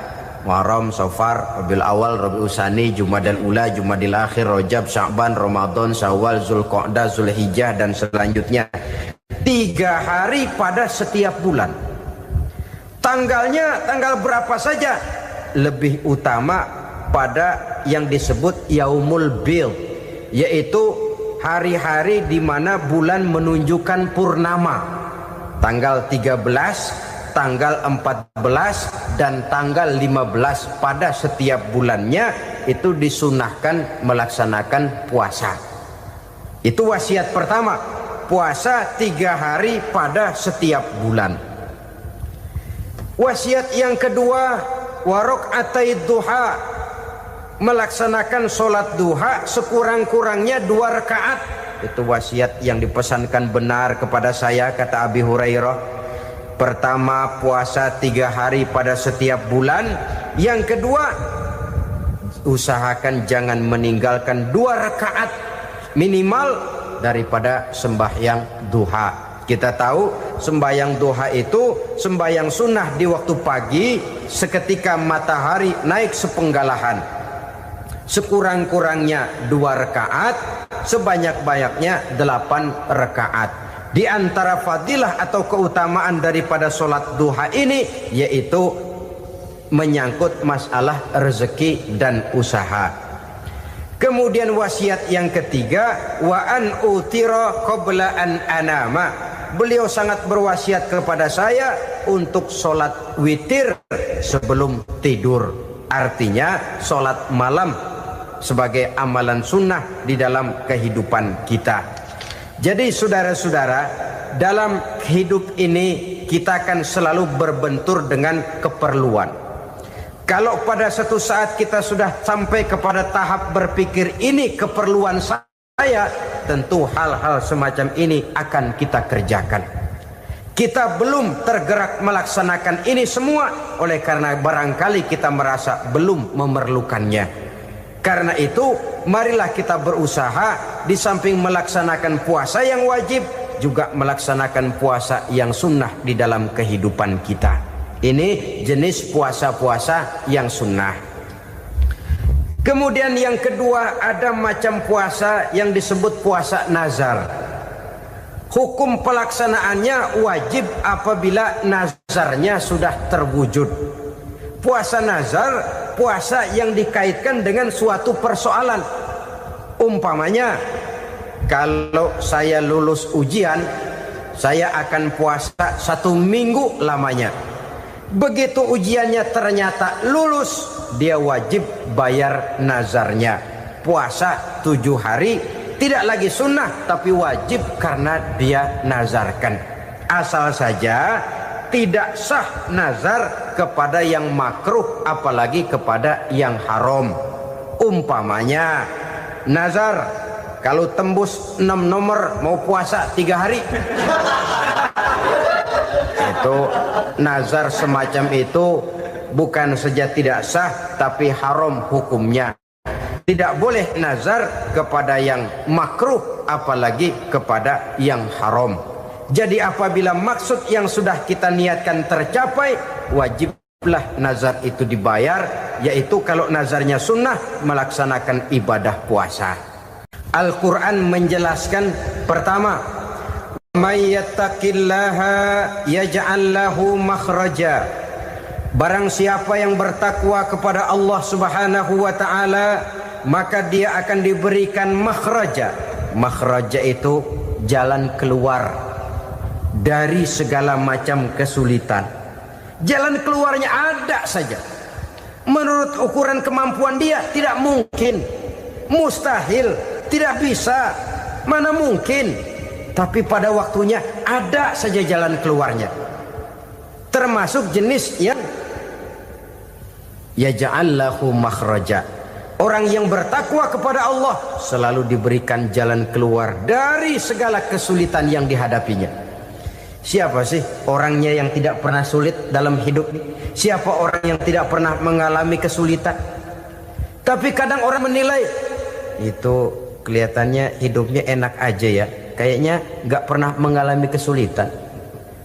S1: Muharram, Safar, Rabiul Awal, Rabiul Tsani, Jumadal Ula, Jumadil Akhir, Rajab, Sya'ban, Ramadan, Syawal, Zulqa'dah, Zulhijjah dan selanjutnya. 3 hari pada setiap bulan. Tanggalnya tanggal berapa saja. Lebih utama pada yang disebut Yaumul Bid, yaitu hari-hari di mana bulan menunjukkan purnama. Tanggal 13, tanggal 14 dan tanggal 15 pada setiap bulannya itu disunahkan melaksanakan puasa. Itu wasiat pertama, puasa 3 hari pada setiap bulan. Wasiat yang kedua, waraqatai duha, melaksanakan sholat duha sekurang-kurangnya 2 rakaat. Itu wasiat yang dipesankan benar kepada saya, kata Abi Hurairah. Pertama, puasa 3 hari pada setiap bulan. Yang kedua, usahakan jangan meninggalkan 2 rakaat minimal daripada sembahyang duha. Kita tahu sembahyang duha itu sembahyang sunnah di waktu pagi seketika matahari naik sepenggalahan. Sekurang-kurangnya 2 rakaat, sebanyak-banyaknya 8 rakaat. Di antara fadilah atau keutamaan daripada sholat duha ini yaitu menyangkut masalah rezeki dan usaha. Kemudian wasiat yang ketiga, wa an utira qabla an anama. Beliau sangat berwasiat kepada saya untuk sholat witir sebelum tidur. Artinya sholat malam sebagai amalan sunnah di dalam kehidupan kita. Jadi saudara-saudara, dalam hidup ini kita akan selalu berbentur dengan keperluan. Kalau pada satu saat kita sudah sampai kepada tahap berpikir ini keperluan saya, tentu hal-hal semacam ini akan kita kerjakan. Kita belum tergerak melaksanakan ini semua oleh karena barangkali kita merasa belum memerlukannya. Karena itu, marilah kita berusaha di samping melaksanakan puasa yang wajib, juga melaksanakan puasa yang sunnah di dalam kehidupan kita. Ini jenis puasa-puasa yang sunnah. Kemudian yang kedua, ada macam puasa yang disebut puasa nazar. Hukum pelaksanaannya wajib apabila nazarnya sudah terwujud. Puasa nazar, puasa yang dikaitkan dengan suatu persoalan. Umpamanya, kalau saya lulus ujian, saya akan puasa 1 minggu lamanya. Begitu ujiannya ternyata lulus, dia wajib bayar nazarnya. Puasa 7 hari, tidak lagi sunnah, tapi wajib karena dia nazarkan. Asal saja tidak sah nazar kepada yang makruh, apalagi kepada yang haram. Umpamanya nazar, kalau tembus 6 nomor mau puasa 3 hari. Itu nazar semacam itu bukan saja tidak sah, tapi haram hukumnya. Tidak boleh nazar kepada yang makruh, apalagi kepada yang haram. Jadi apabila maksud yang sudah kita niatkan tercapai, wajiblah nazar itu dibayar, yaitu kalau nazarnya sunnah, melaksanakan ibadah puasa. Al-Quran menjelaskan, pertama, may yattaqillaha yaj'al lahu makhraja. Barang siapa yang bertakwa kepada Allah Subhanahu wa ta'ala, maka dia akan diberikan makhraja. Makhraja itu jalan keluar dari segala macam kesulitan. Jalan keluarnya ada saja. Menurut ukuran kemampuan dia tidak mungkin, mustahil, tidak bisa, mana mungkin. Tapi pada waktunya ada saja jalan keluarnya. Termasuk jenis yang yaj'al lahu makhraja. Orang yang bertakwa kepada Allah selalu diberikan jalan keluar dari segala kesulitan yang dihadapinya. Siapa sih orangnya yang tidak pernah sulit dalam hidup ini? Siapa orang yang tidak pernah mengalami kesulitan? Tapi kadang orang menilai, itu kelihatannya hidupnya enak aja ya, kayaknya nggak pernah mengalami kesulitan.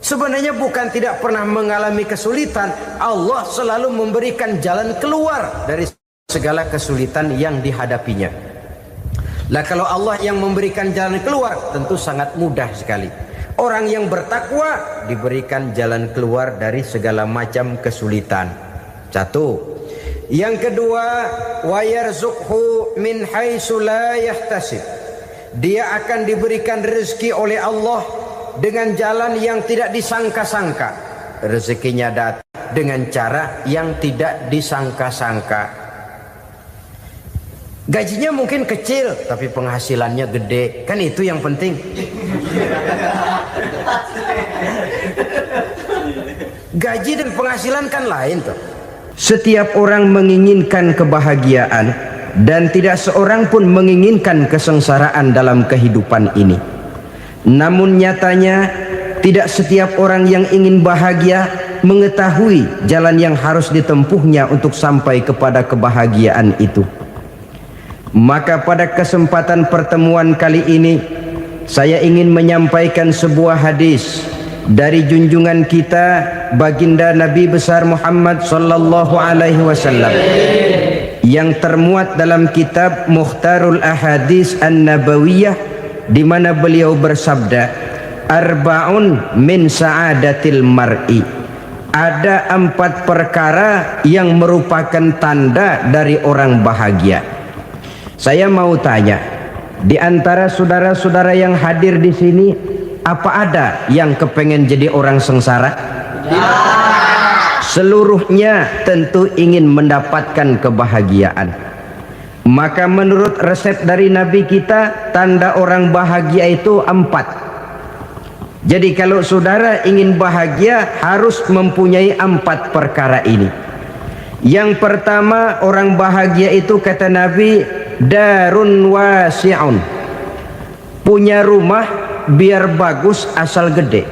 S1: Sebenarnya bukan tidak pernah mengalami kesulitan, Allah selalu memberikan jalan keluar dari segala kesulitan yang dihadapinya. Lah kalau Allah yang memberikan jalan keluar, tentu sangat mudah sekali. Orang yang bertakwa diberikan jalan keluar dari segala macam kesulitan. Satu. Yang kedua, wa yarzuqhu min haitsu la yahtasib. Dia akan diberikan rezeki oleh Allah dengan jalan yang tidak disangka-sangka. Rezekinya datang dengan cara yang tidak disangka-sangka. Gajinya mungkin kecil, tapi penghasilannya gede. Kan itu yang penting. Gaji dan penghasilan kan lain tuh. Setiap orang menginginkan kebahagiaan, dan tidak seorang pun menginginkan kesengsaraan dalam kehidupan ini. Namun nyatanya tidak setiap orang yang ingin bahagia mengetahui jalan yang harus ditempuhnya untuk sampai kepada kebahagiaan itu. Maka pada kesempatan pertemuan kali ini saya ingin menyampaikan sebuah hadis dari junjungan kita baginda Nabi besar Muhammad sallallahu alaihi wasallam yang termuat dalam kitab Mukhtarul Ahadits An-Nabawiyah, di mana beliau bersabda, arba'un min sa'adatil mar'i. Ada 4 perkara yang merupakan tanda dari orang bahagia. Saya mau tanya, di antara saudara-saudara yang hadir di sini, apa ada yang kepengen jadi orang sengsara? Ya. Seluruhnya tentu ingin mendapatkan kebahagiaan. Maka menurut resep dari Nabi kita, tanda orang bahagia itu 4. Jadi kalau saudara ingin bahagia, harus mempunyai 4 perkara ini. Yang pertama, orang bahagia itu kata Nabi, darun wasi'un. Punya rumah biar bagus asal gede.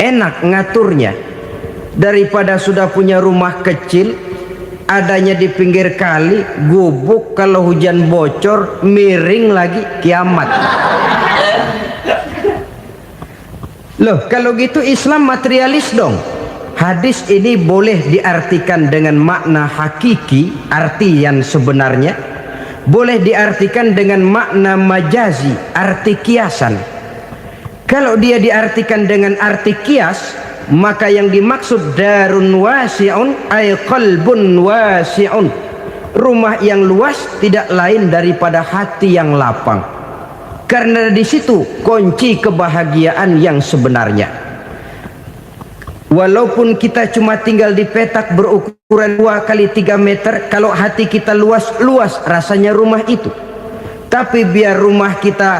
S1: Enak ngaturnya. Daripada sudah punya rumah kecil, adanya di pinggir kali, gubuk, kalau hujan bocor, miring lagi, kiamat. Loh, kalau gitu Islam materialis dong. Hadis ini boleh diartikan dengan makna hakiki, arti yang sebenarnya. Boleh diartikan dengan makna majazi, arti kiasan. Kalau dia diartikan dengan arti kias, maka yang dimaksud darun wasi'un ay qalbun wasi'un. Rumah yang luas tidak lain daripada hati yang lapang. Karena di situ kunci kebahagiaan yang sebenarnya. Walaupun kita cuma tinggal di petak berukuran 2 kali 3 meter, kalau hati kita luas rasanya rumah itu. Tapi biar rumah kita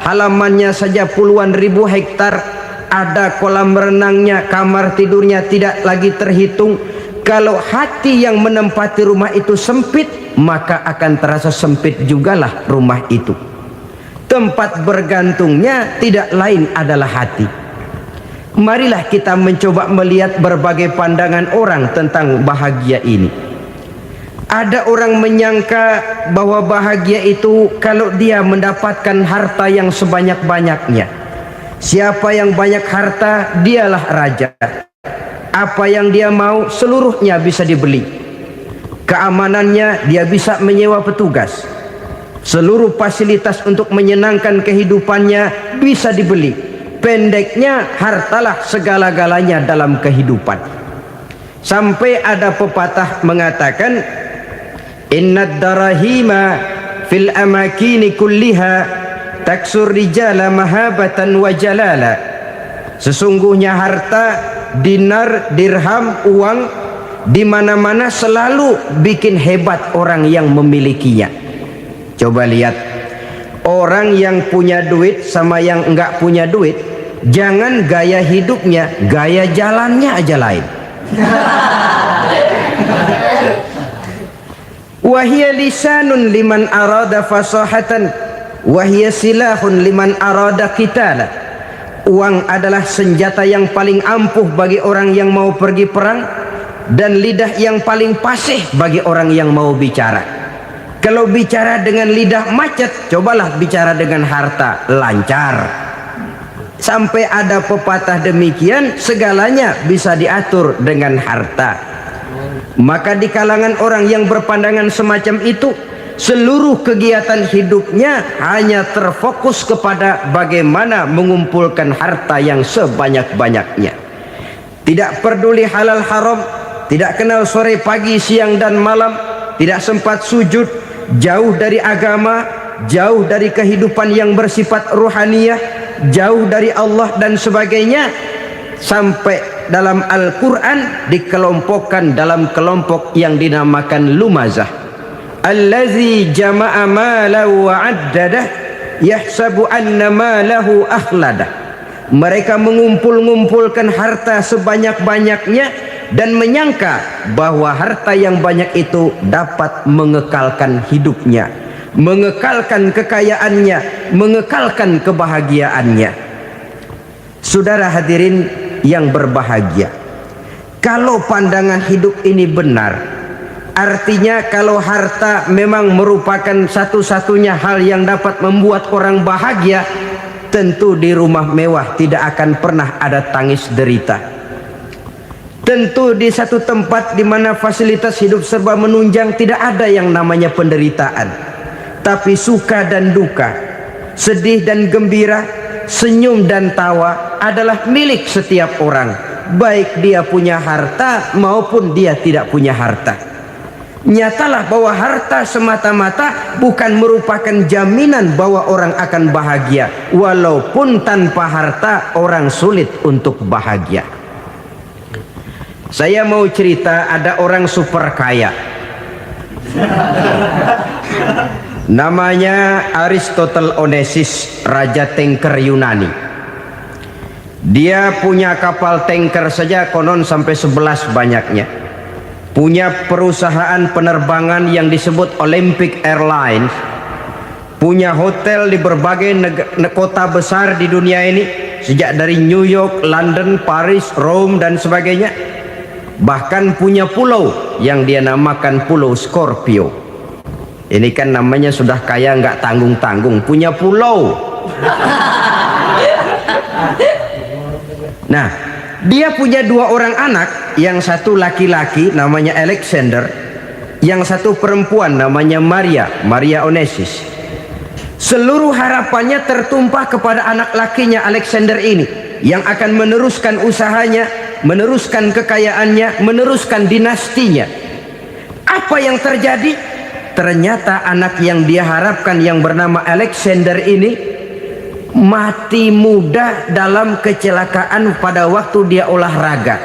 S1: halamannya saja puluhan ribu hektar, ada kolam renangnya, kamar tidurnya tidak lagi terhitung. Kalau hati yang menempati rumah itu sempit, maka akan terasa sempit jugalah rumah itu. Tempat bergantungnya tidak lain adalah hati. Marilah kita mencoba melihat berbagai pandangan orang tentang bahagia ini. Ada orang menyangka bahwa bahagia itu kalau dia mendapatkan harta yang sebanyak-banyaknya. Siapa yang banyak harta, dialah raja. Apa yang dia mau, seluruhnya bisa dibeli. Keamanannya, dia bisa menyewa petugas. Seluruh fasilitas untuk menyenangkan kehidupannya bisa dibeli. Pendeknya, hartalah segala-galanya dalam kehidupan. Sampai ada pepatah mengatakan, innad darahima fil amakini kulliha taksur rijala mahabatan wa jalala. Sesungguhnya harta, dinar, dirham, uang di mana-mana selalu bikin hebat orang yang memilikinya. Coba lihat, orang yang punya duit sama yang enggak punya duit, jangan gaya hidupnya, gaya jalannya aja lain. Wahia lisanun liman arada fasahatan, wahia silahun liman arada qitala. Uang adalah senjata yang paling ampuh bagi orang yang mau pergi perang, dan lidah yang paling fasih bagi orang yang mau bicara. Kalau bicara dengan lidah macet, cobalah bicara dengan harta, lancar. Sampai ada pepatah demikian, segalanya bisa diatur dengan harta. Maka di kalangan orang yang berpandangan semacam itu, seluruh kegiatan hidupnya hanya terfokus kepada bagaimana mengumpulkan harta yang sebanyak-banyaknya. Tidak peduli halal haram, tidak kenal sore pagi siang dan malam, tidak sempat sujud, jauh dari agama, jauh dari kehidupan yang bersifat ruhaniyah, jauh dari Allah dan sebagainya. Sampai dalam Al-Quran dikelompokkan dalam kelompok yang dinamakan lumazah. Allazi jama'a malahu wa addadah yahsabu anna malahu akhladah. Mereka mengumpul-ngumpulkan harta sebanyak-banyaknya dan menyangka bahwa harta yang banyak itu dapat mengekalkan hidupnya, mengekalkan kekayaannya, mengekalkan kebahagiaannya. Saudara hadirin yang berbahagia, kalau pandangan hidup ini benar, artinya kalau harta memang merupakan satu-satunya hal yang dapat membuat orang bahagia, tentu di rumah mewah tidak akan pernah ada tangis derita. Tentu di satu tempat di mana fasilitas hidup serba menunjang tidak ada yang namanya penderitaan. Tapi suka dan duka, sedih dan gembira, senyum dan tawa adalah milik setiap orang, baik dia punya harta maupun dia tidak punya harta. Nyatalah bahwa harta semata-mata bukan merupakan jaminan bahwa orang akan bahagia, walaupun tanpa harta orang sulit untuk bahagia. Saya mau cerita, ada orang super kaya, namanya Aristotle Onesimus, raja tanker Yunani. Dia punya kapal tanker saja konon sampai 11 banyaknya. Punya perusahaan penerbangan yang disebut Olympic Airlines. Punya hotel di berbagai kota besar di dunia ini, sejak dari New York, London, Paris, Rome dan sebagainya. Bahkan punya pulau yang dia namakan Pulau Scorpio. Ini kan namanya sudah kaya nggak tanggung-tanggung, punya pulau. Nah, dia punya 2 orang anak, yang satu laki-laki namanya Alexander, yang satu perempuan namanya Maria Onesimus. Seluruh harapannya tertumpah kepada anak lakinya Alexander ini, yang akan meneruskan usahanya, meneruskan kekayaannya, meneruskan dinastinya. Apa yang terjadi? Ternyata anak yang dia harapkan yang bernama Alexander ini mati muda dalam kecelakaan pada waktu dia olahraga.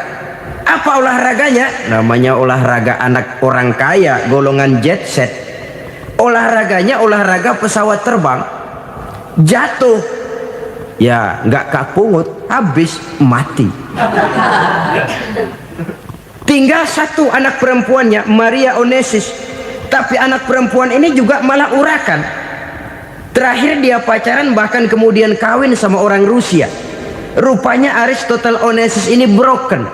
S1: Apa olahraganya? Namanya olahraga anak orang kaya, golongan jet set. Olahraganya olahraga pesawat terbang. Jatuh, ya nggak kapungut, habis mati. Tinggal satu anak perempuannya, Maria Onesimus. Tapi anak perempuan ini juga malah urakan. Terakhir dia pacaran, bahkan kemudian kawin sama orang Rusia. Rupanya Aristotle Onesimus ini broken.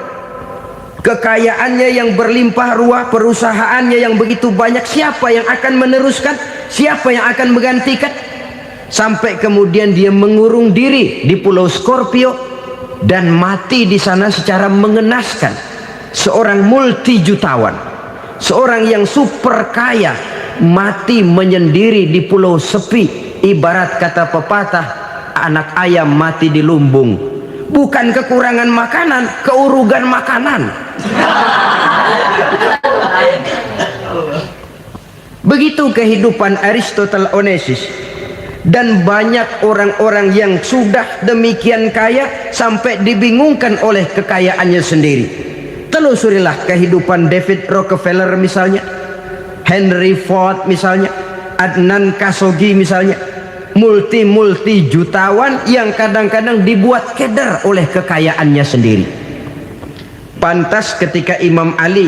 S1: kekayaannya yang berlimpah ruah, perusahaannya yang begitu banyak, siapa yang akan meneruskan? Siapa yang akan menggantikan? Sampai kemudian dia mengurung diri di Pulau Scorpio dan mati di sana secara mengenaskan. Seorang multijutawan, seorang yang super kaya, mati menyendiri di pulau sepi. Ibarat kata pepatah, anak ayam mati di lumbung. Bukan kekurangan makanan, keurugan makanan. Begitu kehidupan Aristotle Onassis. Dan banyak orang-orang yang sudah demikian kaya sampai dibingungkan oleh kekayaannya sendiri. Telusurilah kehidupan David Rockefeller misalnya, Henry Ford misalnya, Adnan Khashoggi misalnya, multi jutawan yang kadang-kadang dibuat keder oleh kekayaannya sendiri. Pantas ketika Imam Ali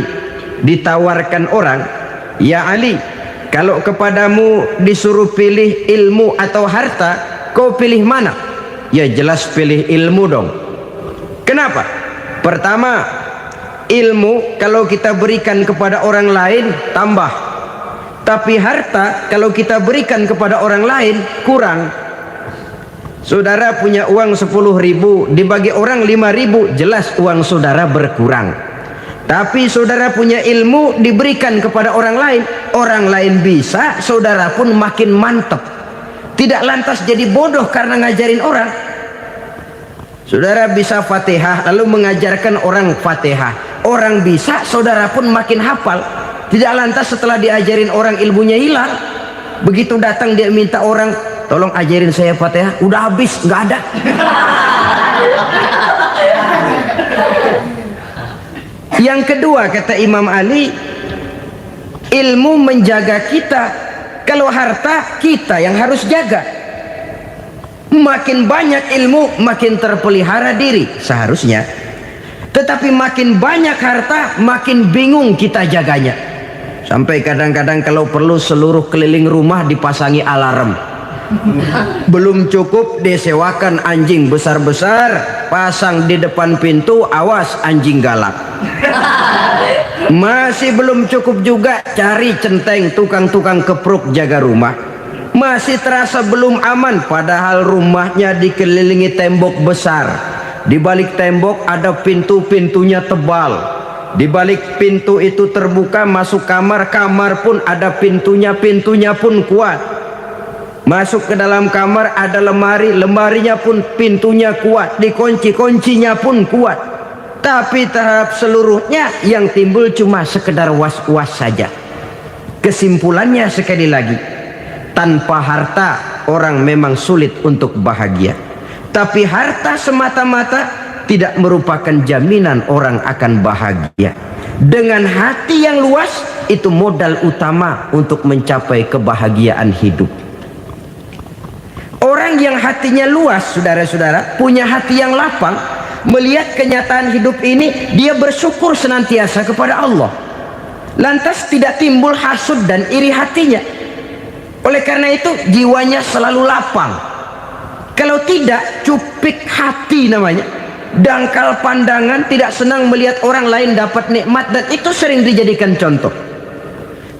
S1: ditawarkan orang, "Ya Ali, kalau kepadamu disuruh pilih ilmu atau harta, kau pilih mana?" Ya jelas pilih ilmu dong. Kenapa? Pertama, ilmu kalau kita berikan kepada orang lain tambah, tapi harta kalau kita berikan kepada orang lain kurang. Saudara punya uang 10.000, dibagi orang 5.000, jelas uang saudara berkurang. Tapi saudara punya ilmu diberikan kepada orang lain bisa, saudara pun makin mantep. Tidak lantas jadi bodoh karena ngajarin orang. Saudara bisa Fatihah lalu mengajarkan orang Fatihah, orang bisa, saudara pun makin hafal. Tidak lantas setelah diajarin orang ilmunya hilang. Begitu datang dia minta orang, "Tolong ajarin saya Fatihah," udah habis, nggak ada. Yang kedua kata Imam Ali, ilmu menjaga kita. Kalau harta kita yang harus jaga. Makin banyak ilmu makin terpelihara diri seharusnya. Tetapi makin banyak harta makin bingung kita jaganya. Sampai kadang-kadang kalau perlu seluruh keliling rumah dipasangi alarm. Belum cukup disewakan anjing besar-besar, pasang di depan pintu, awas anjing galak. Masih belum cukup juga, cari centeng tukang-tukang kepruk jaga rumah. Masih terasa belum aman, padahal rumahnya dikelilingi tembok besar. Di balik tembok ada pintu-pintunya tebal. Di balik pintu itu terbuka masuk kamar, kamar pun ada pintunya, pintunya pun kuat. Masuk ke dalam kamar ada lemari, lemarinya pun pintunya kuat, dikunci, kuncinya pun kuat. Tapi terhadap seluruhnya yang timbul cuma sekedar was-was saja. Kesimpulannya sekali lagi, tanpa harta orang memang sulit untuk bahagia. Tapi harta semata-mata tidak merupakan jaminan orang akan bahagia. Dengan hati yang luas, itu modal utama untuk mencapai kebahagiaan hidup. Orang yang hatinya luas, saudara-saudara, punya hati yang lapang, melihat kenyataan hidup ini, dia bersyukur senantiasa kepada Allah. Lantas tidak timbul hasud dan iri hatinya. Oleh karena itu jiwanya selalu lapang. Kalau tidak, cupik hati namanya, dangkal pandangan, tidak senang melihat orang lain dapat nikmat, dan itu sering dijadikan contoh.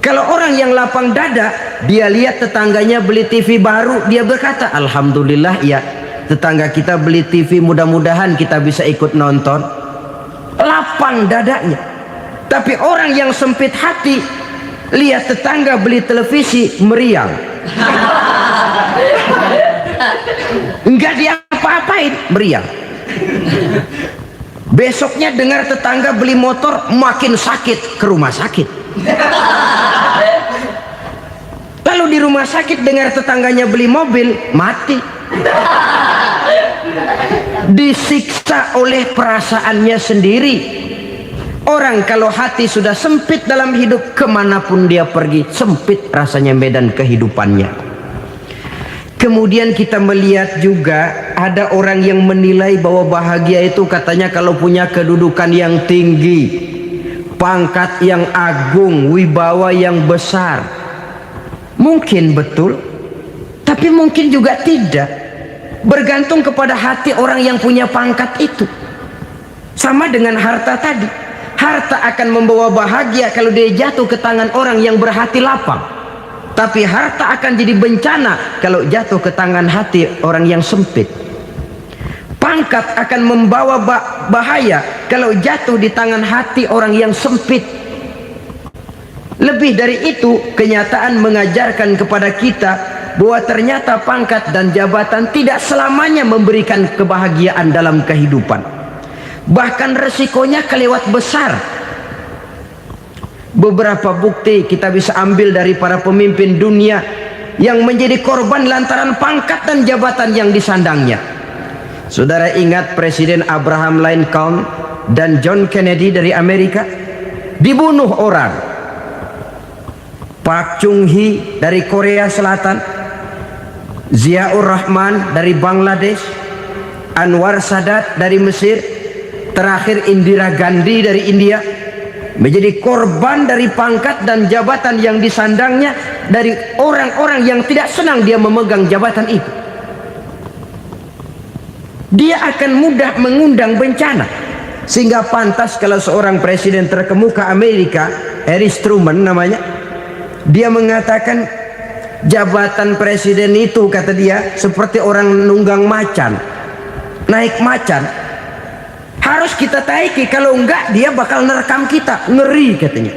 S1: Kalau orang yang lapang dada, dia lihat tetangganya beli TV baru, dia berkata, "Alhamdulillah ya, tetangga kita beli TV, mudah-mudahan kita bisa ikut nonton." Lapang dadanya. Tapi orang yang sempit hati, lihat tetangga beli televisi, meriang. Enggak diapa-apain, meriang. Besoknya dengar tetangga beli motor, makin sakit, ke rumah sakit. Lalu di rumah sakit dengar tetangganya beli mobil, mati. Disiksa oleh perasaannya sendiri. Orang kalau hati sudah sempit dalam hidup, kemanapun dia pergi, sempit rasanya medan kehidupannya. Kemudian kita melihat juga ada orang yang menilai bahwa bahagia itu katanya kalau punya kedudukan yang tinggi, pangkat yang agung, wibawa yang besar. Mungkin betul, tapi mungkin juga tidak. Bergantung kepada hati orang yang punya pangkat itu. Sama dengan harta tadi. Harta akan membawa bahagia kalau dia jatuh ke tangan orang yang berhati lapang. Tapi harta akan jadi bencana kalau jatuh ke tangan hati orang yang sempit. Pangkat akan membawa bahaya kalau jatuh di tangan hati orang yang sempit. Lebih dari itu, kenyataan mengajarkan kepada kita bahwa ternyata pangkat dan jabatan tidak selamanya memberikan kebahagiaan dalam kehidupan. Bahkan resikonya kelewat besar. Beberapa bukti kita bisa ambil dari para pemimpin dunia yang menjadi korban lantaran pangkat dan jabatan yang disandangnya. Saudara ingat Presiden Abraham Lincoln dan John Kennedy dari Amerika dibunuh orang. Park Chung-hee dari Korea Selatan, Ziaur Rahman dari Bangladesh, Anwar Sadat dari Mesir, terakhir Indira Gandhi dari India, menjadi korban dari pangkat dan jabatan yang disandangnya dari orang-orang yang tidak senang dia memegang jabatan itu. Dia akan mudah mengundang bencana, sehingga pantas kalau seorang presiden terkemuka Amerika, Harry Truman namanya, dia mengatakan jabatan presiden itu, kata dia, seperti orang nunggang macan, naik macan. Harus kita taiki, kalau enggak dia bakal nerekam kita, ngeri katanya.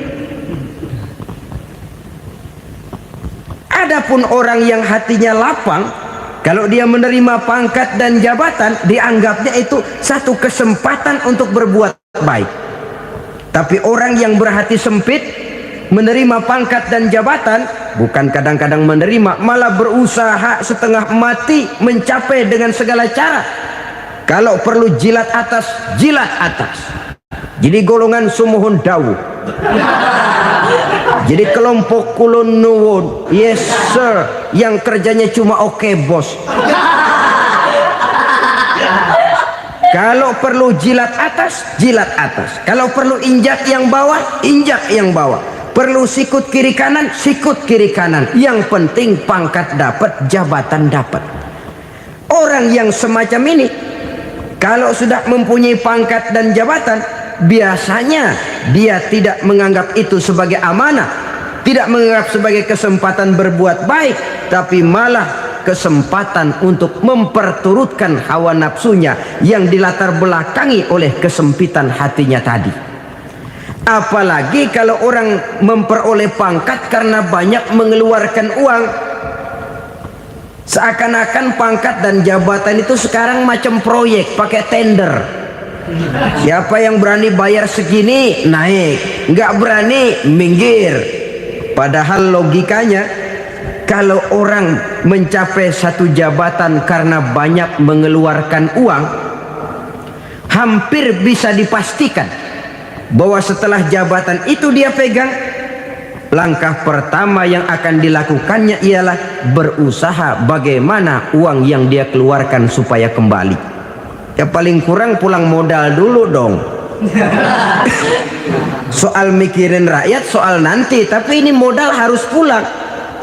S1: Adapun orang yang hatinya lapang, kalau dia menerima pangkat dan jabatan, dianggapnya itu satu kesempatan untuk berbuat baik. Tapi orang yang berhati sempit, menerima pangkat dan jabatan, bukan kadang-kadang menerima, malah berusaha setengah mati mencapai dengan segala cara. Kalau perlu jilat atas, jilat atas. Jadi golongan sumuhun dawu. Jadi kelompok kulon nuwun, yes sir, yang kerjanya cuma oke bos. Kalau perlu jilat atas, jilat atas. Kalau perlu injak yang bawah, injak yang bawah. Perlu sikut kiri kanan, sikut kiri kanan. Yang penting pangkat dapat, jabatan dapat. Orang yang semacam ini, kalau sudah mempunyai pangkat dan jabatan, biasanya dia tidak menganggap itu sebagai amanah, tidak menganggap sebagai kesempatan berbuat baik, tapi malah kesempatan untuk memperturutkan hawa nafsunya yang dilatar belakangi oleh kesempitan hatinya tadi. Apalagi kalau orang memperoleh pangkat karena banyak mengeluarkan uang. Seakan-akan pangkat dan jabatan itu sekarang macam proyek, pakai tender. Siapa yang berani bayar segini naik, nggak berani minggir. Padahal logikanya, kalau orang mencapai satu jabatan karena banyak mengeluarkan uang, hampir bisa dipastikan bahwa setelah jabatan itu dia pegang, langkah pertama yang akan dilakukannya ialah berusaha bagaimana uang yang dia keluarkan supaya kembali. Ya paling kurang pulang modal dulu dong. Soal mikirin rakyat soal nanti, tapi ini modal harus pulang.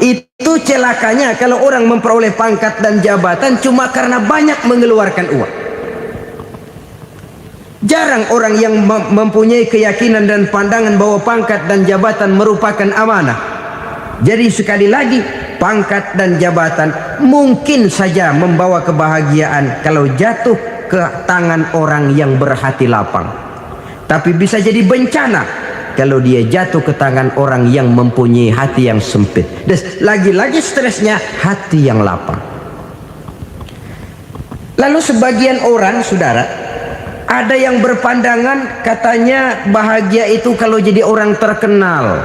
S1: Itu celakanya kalau orang memperoleh pangkat dan jabatan cuma karena banyak mengeluarkan uang. Jarang orang yang mempunyai keyakinan dan pandangan bahwa pangkat dan jabatan merupakan amanah. Jadi sekali lagi, pangkat dan jabatan mungkin saja membawa kebahagiaan kalau jatuh ke tangan orang yang berhati lapang. Tapi bisa jadi bencana kalau dia jatuh ke tangan orang yang mempunyai hati yang sempit. Dan lagi-lagi stresnya hati yang lapang. Lalu sebagian orang, saudara, ada yang berpandangan katanya bahagia itu kalau jadi orang terkenal,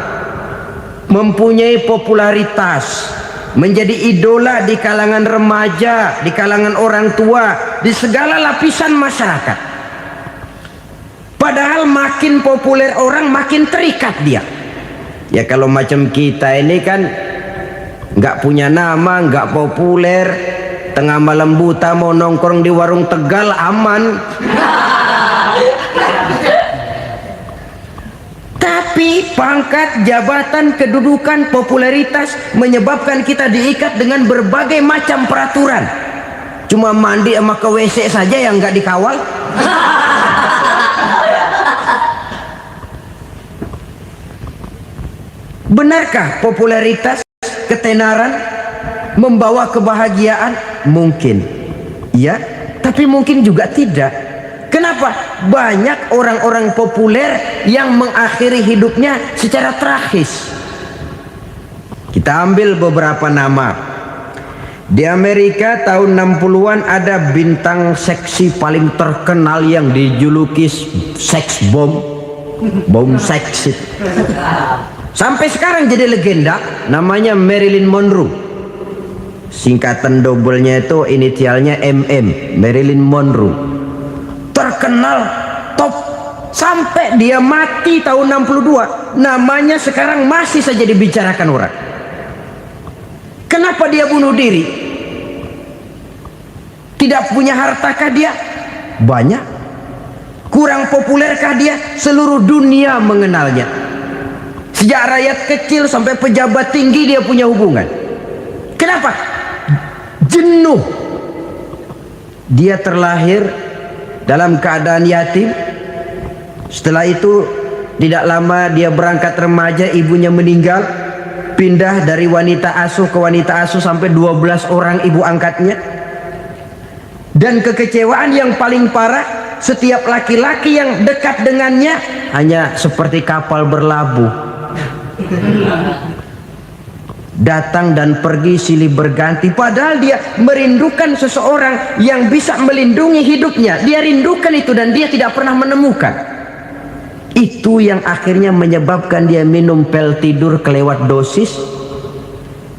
S1: mempunyai popularitas, menjadi idola di kalangan remaja, di kalangan orang tua, di segala lapisan masyarakat. Padahal makin populer orang makin terikat dia. Ya kalau macam kita ini kan nggak punya nama, nggak populer, tengah malam buta mau nongkrong di warung Tegal aman. Tapi pangkat, jabatan, kedudukan, popularitas menyebabkan kita diikat dengan berbagai macam peraturan. Cuma mandi sama ke WC saja yang nggak dikawal. Benarkah popularitas, ketenaran membawa kebahagiaan? Mungkin ya, tapi mungkin juga tidak. Kenapa? Banyak orang-orang populer yang mengakhiri hidupnya secara tragis. Kita ambil beberapa nama. Di Amerika tahun 60-an ada bintang seksi paling terkenal yang dijuluki seks bom, bom seksi. Sampai sekarang jadi legenda, namanya Marilyn Monroe. Singkatan double-nya itu inisialnya MM, Marilyn Monroe. Terkenal, top, sampai dia mati tahun 62. Namanya sekarang masih saja dibicarakan orang. Kenapa dia bunuh diri? Tidak punya hartakah dia? Banyak. Kurang populerkah dia? Seluruh dunia mengenalnya. Sejak rakyat kecil sampai pejabat tinggi dia punya hubungan. Kenapa? Jenuh. Dia terlahir dalam keadaan yatim. Setelah itu tidak lama dia berangkat remaja, ibunya meninggal. Pindah dari wanita asuh ke wanita asuh sampai 12 orang ibu angkatnya. Dan kekecewaan yang paling parah, setiap laki-laki yang dekat dengannya hanya seperti kapal berlabuh. Datang dan pergi silih berganti, padahal dia merindukan seseorang yang bisa melindungi hidupnya. Dia rindukan itu dan dia tidak pernah menemukan. Itu yang akhirnya menyebabkan dia minum pil tidur kelewat dosis,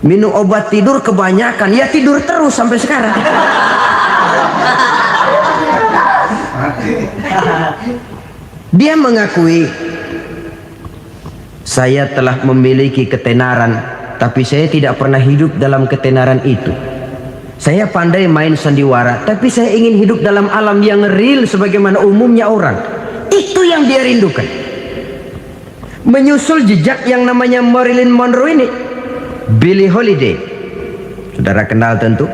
S1: minum obat tidur kebanyakan, ya tidur terus sampai sekarang. Dia mengakui, saya telah memiliki ketenaran, tapi saya tidak pernah hidup dalam ketenaran itu. Saya pandai main sandiwara, tapi saya ingin hidup dalam alam yang real sebagaimana umumnya orang. Itu yang dia rindukan. Menyusul jejak yang namanya Marilyn Monroe ini, Billie Holiday, saudara kenal tentu,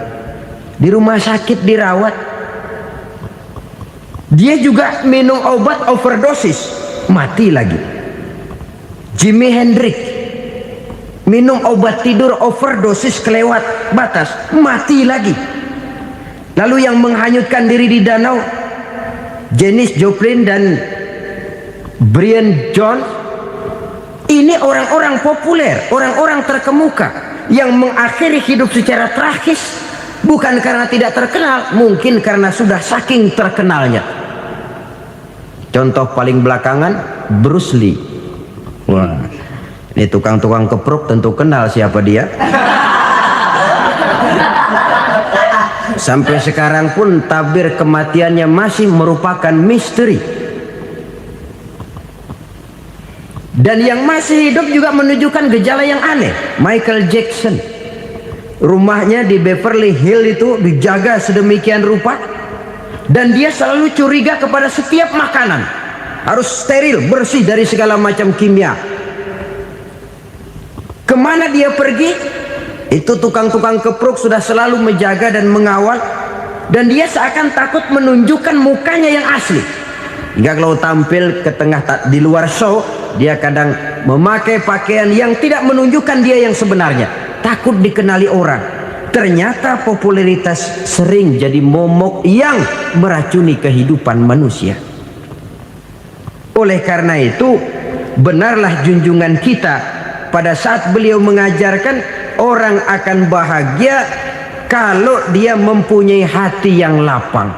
S1: di rumah sakit dirawat. Dia juga minum obat overdosis, mati lagi. Jimi Hendrix minum obat tidur overdosis kelewat batas, mati lagi. Lalu yang menghanyutkan diri di danau, Janis Joplin dan Brian Jones. Ini orang-orang populer, orang-orang terkemuka yang mengakhiri hidup secara tragis, bukan karena tidak terkenal, mungkin karena sudah saking terkenalnya. Contoh paling belakangan, Bruce Lee. Wah, ini tukang-tukang kepruk tentu kenal siapa dia. Sampai sekarang pun tabir kematiannya masih merupakan misteri. Dan yang masih hidup juga menunjukkan gejala yang aneh. Michael Jackson, rumahnya di Beverly Hills itu dijaga sedemikian rupa, dan dia selalu curiga kepada setiap makanan harus steril, bersih dari segala macam kimia. Kemana dia pergi, itu tukang-tukang kepruk sudah selalu menjaga dan mengawal, dan dia seakan takut menunjukkan mukanya yang asli. Hingga kalau tampil ke tengah di luar show, dia kadang memakai pakaian yang tidak menunjukkan dia yang sebenarnya, takut dikenali orang. Ternyata popularitas sering jadi momok yang meracuni kehidupan manusia. Oleh karena itu, benarlah junjungan kita pada saat beliau mengajarkan orang akan bahagia kalau dia mempunyai hati yang lapang.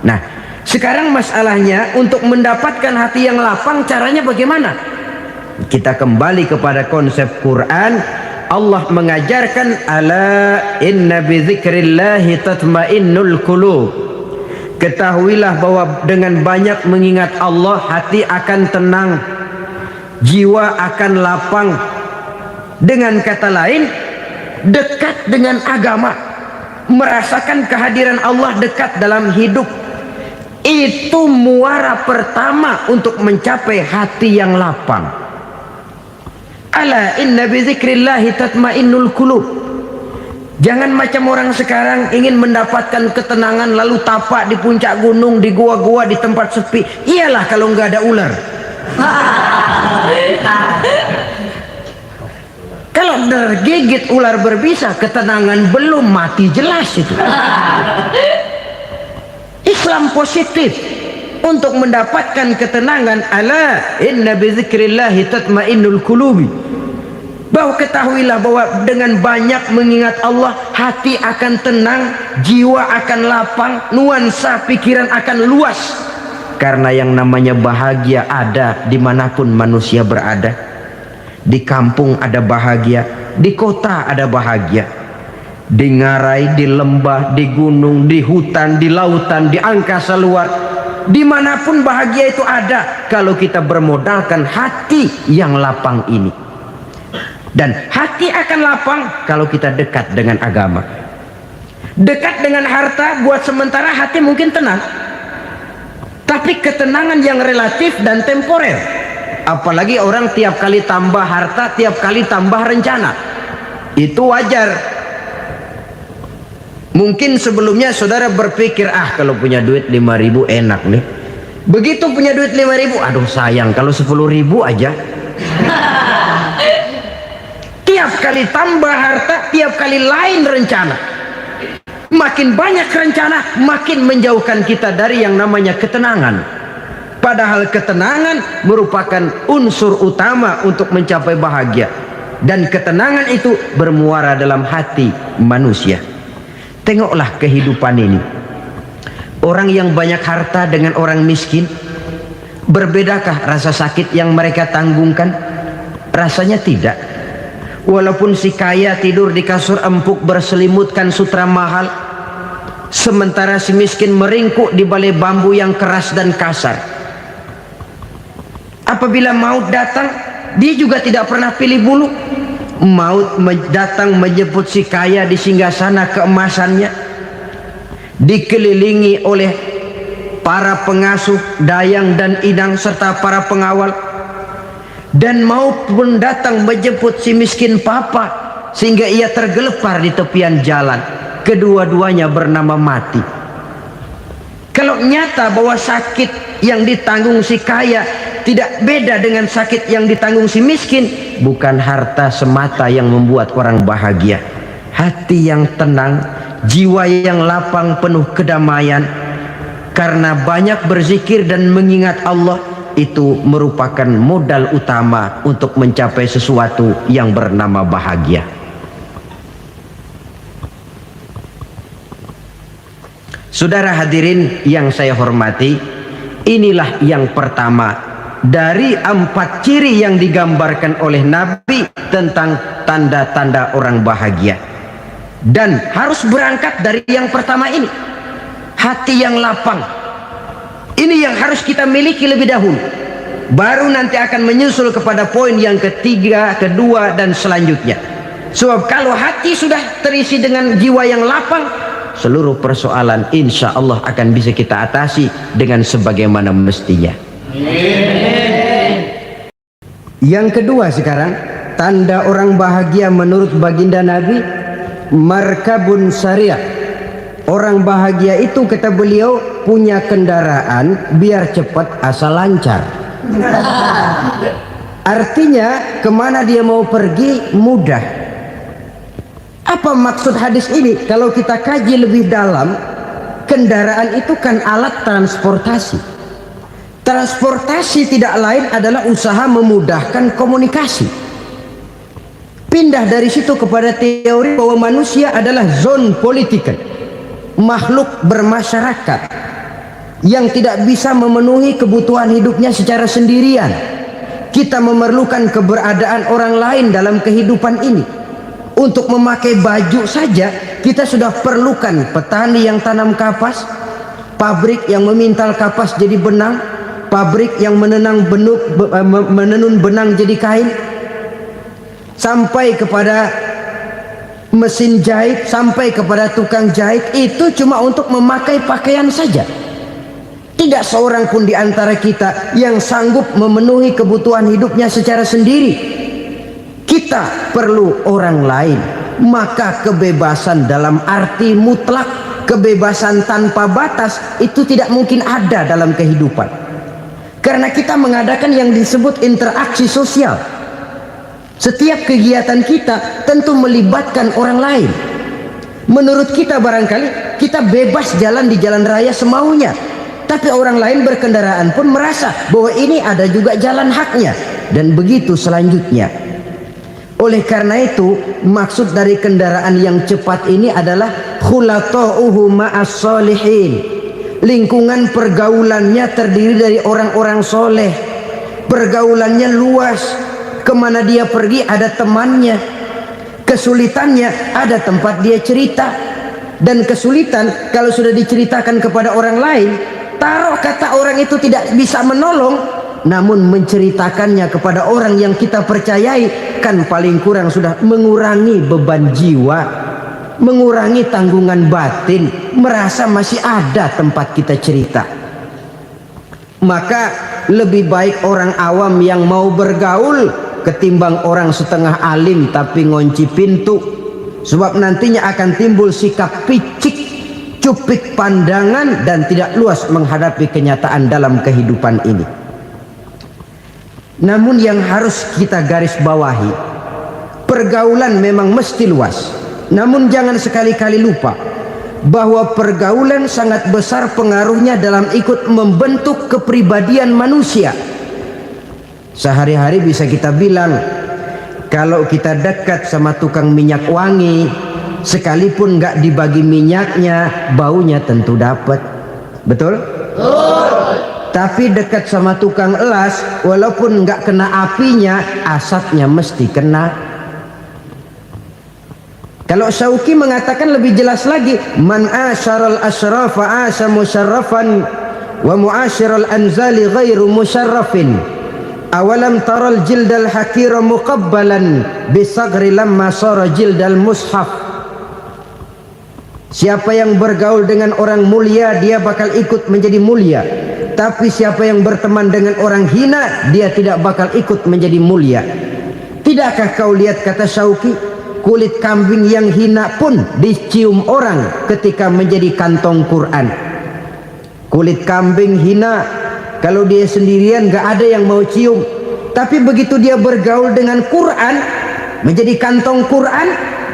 S1: Nah, sekarang masalahnya untuk mendapatkan hati yang lapang, caranya bagaimana? Kita kembali kepada konsep Quran. Allah mengajarkan, ala inna bidzikrillahi tatmainnul qulub. Ketahuilah bahwa dengan banyak mengingat Allah, hati akan tenang, jiwa akan lapang. Dengan kata lain, dekat dengan agama, merasakan kehadiran Allah dekat dalam hidup. Itu muara pertama untuk mencapai hati yang lapang. Ala inna bidzikrillahi tatmainnul qulub. Jangan macam orang sekarang ingin mendapatkan ketenangan lalu tapak di puncak gunung, di gua-gua, di tempat sepi. Iyalah kalau nggak ada ular. Kalau tergigit ular berbisa, ketenangan belum, mati jelas itu. Islam positif untuk mendapatkan ketenangan. Ala inna bizikrillahi tatmainnul qulubi. Bahwa ketahuilah bahwa dengan banyak mengingat Allah, hati akan tenang, jiwa akan lapang, nuansa pikiran akan luas. Karena yang namanya bahagia ada dimanapun manusia berada. Di kampung ada bahagia, di kota ada bahagia, di ngarai, di lembah, di gunung, di hutan, di lautan, di angkasa luar, dimanapun bahagia itu ada kalau kita bermodalkan hati yang lapang ini. Dan hati akan lapang kalau kita dekat dengan agama. Dekat dengan harta buat sementara hati mungkin tenang, tapi ketenangan yang relatif dan temporer. Apalagi orang tiap kali tambah harta, tiap kali tambah rencana, itu wajar. Mungkin sebelumnya saudara berpikir, kalau punya duit 5.000 enak nih. Begitu punya duit 5.000, aduh sayang kalau 10.000 aja. Tiap kali tambah harta, tiap kali lain rencana. Makin banyak rencana, makin menjauhkan kita dari yang namanya ketenangan. Padahal ketenangan merupakan unsur utama untuk mencapai bahagia. Dan ketenangan itu bermuara dalam hati manusia. Tengoklah kehidupan ini. Orang yang banyak harta dengan orang miskin, berbedakah rasa sakit yang mereka tanggungkan? Rasanya tidak. Walaupun si kaya tidur di kasur empuk berselimutkan sutra mahal, sementara si miskin meringkuk di balai bambu yang keras dan kasar. Apabila maut datang, dia juga tidak pernah pilih bulu. Maut datang menjemput si kaya di singgasana keemasannya, dikelilingi oleh para pengasuh, dayang dan inang serta para pengawal. Dan maupun datang menjemput si miskin papa sehingga ia tergelepar di tepian jalan. Kedua-duanya bernama mati. Kalau nyata bahwa sakit yang ditanggung si kaya tidak beda dengan sakit yang ditanggung si miskin, bukan harta semata yang membuat orang bahagia. Hati yang tenang, jiwa yang lapang penuh kedamaian karena banyak berzikir dan mengingat Allah, itu merupakan modal utama untuk mencapai sesuatu yang bernama bahagia. Saudara hadirin yang saya hormati, inilah yang pertama dari 4 ciri yang digambarkan oleh Nabi tentang tanda-tanda orang bahagia. Dan harus berangkat dari yang pertama ini, hati yang lapang. Ini yang harus kita miliki lebih dahulu. Baru nanti akan menyusul kepada poin yang ketiga, kedua, dan selanjutnya. Sebab kalau hati sudah terisi dengan jiwa yang lapang, seluruh persoalan insya Allah akan bisa kita atasi dengan sebagaimana mestinya. Yang kedua sekarang, tanda orang bahagia menurut baginda Nabi, markabun syariah. Orang bahagia itu, kata beliau, punya kendaraan biar cepat asal lancar. Artinya kemana dia mau pergi mudah. Apa maksud hadis ini? Kalau kita kaji lebih dalam, kendaraan itu kan alat transportasi. Transportasi tidak lain adalah usaha memudahkan komunikasi. Pindah dari situ kepada teori bahwa manusia adalah zon political, makhluk bermasyarakat yang tidak bisa memenuhi kebutuhan hidupnya secara sendirian. Kita memerlukan keberadaan orang lain dalam kehidupan ini. Untuk memakai baju saja kita sudah perlukan petani yang tanam kapas, pabrik yang memintal kapas jadi benang, pabrik yang menenun benang jadi kain, sampai kepada mesin jahit, sampai kepada tukang jahit. Itu cuma untuk memakai pakaian saja. Tidak seorang pun di antara kita yang sanggup memenuhi kebutuhan hidupnya secara sendiri. Kita perlu orang lain. Maka kebebasan dalam arti mutlak, kebebasan tanpa batas, itu tidak mungkin ada dalam kehidupan. Karena kita mengadakan yang disebut interaksi sosial. Setiap kegiatan kita tentu melibatkan orang lain. Menurut kita barangkali kita bebas jalan di jalan raya semaunya, tapi orang lain berkendaraan pun merasa bahwa ini ada juga jalan haknya, dan begitu selanjutnya. Oleh karena itu, maksud dari kendaraan yang cepat ini adalah khulata'uhu ma'as solihin. Lingkungan pergaulannya terdiri dari orang-orang soleh. Pergaulannya luas. Kemana dia pergi ada temannya. Kesulitannya ada tempat dia cerita. Dan kesulitan kalau sudah diceritakan kepada orang lain, taruh kata orang itu tidak bisa menolong, namun menceritakannya kepada orang yang kita percayai, kan paling kurang sudah mengurangi beban jiwa, mengurangi tanggungan batin, merasa masih ada tempat kita cerita. Maka lebih baik orang awam yang mau bergaul ketimbang orang setengah alim tapi ngunci pintu. Sebab nantinya akan timbul sikap picik, cupik pandangan, dan tidak luas menghadapi kenyataan dalam kehidupan ini. Namun yang harus kita garis bawahi, pergaulan memang mesti luas. Namun jangan sekali-kali lupa bahwa pergaulan sangat besar pengaruhnya dalam ikut membentuk kepribadian manusia. Sehari-hari bisa kita bilang, kalau kita dekat sama tukang minyak wangi, sekalipun nggak dibagi minyaknya, baunya tentu dapat. Betul? Tapi dekat sama tukang elas, walaupun nggak kena apinya, asapnya mesti kena. Kalau Syauqi mengatakan lebih jelas lagi, man asyaral asyrafa asya musyarrafan wa muasyiral anzali ghairu musyarrafin. Awalam taral jildal hakira muqabbalan bisagri lamma sara jildal mushaf. Siapa yang bergaul dengan orang mulia, dia bakal ikut menjadi mulia. Tapi siapa yang berteman dengan orang hina, dia tidak bakal ikut menjadi mulia. Tidakkah kau lihat, kata Syauqi, kulit kambing yang hina pun dicium orang ketika menjadi kantong Quran. Kulit kambing hina, kalau dia sendirian gak ada yang mau cium. Tapi begitu dia bergaul dengan Quran, menjadi kantong Quran,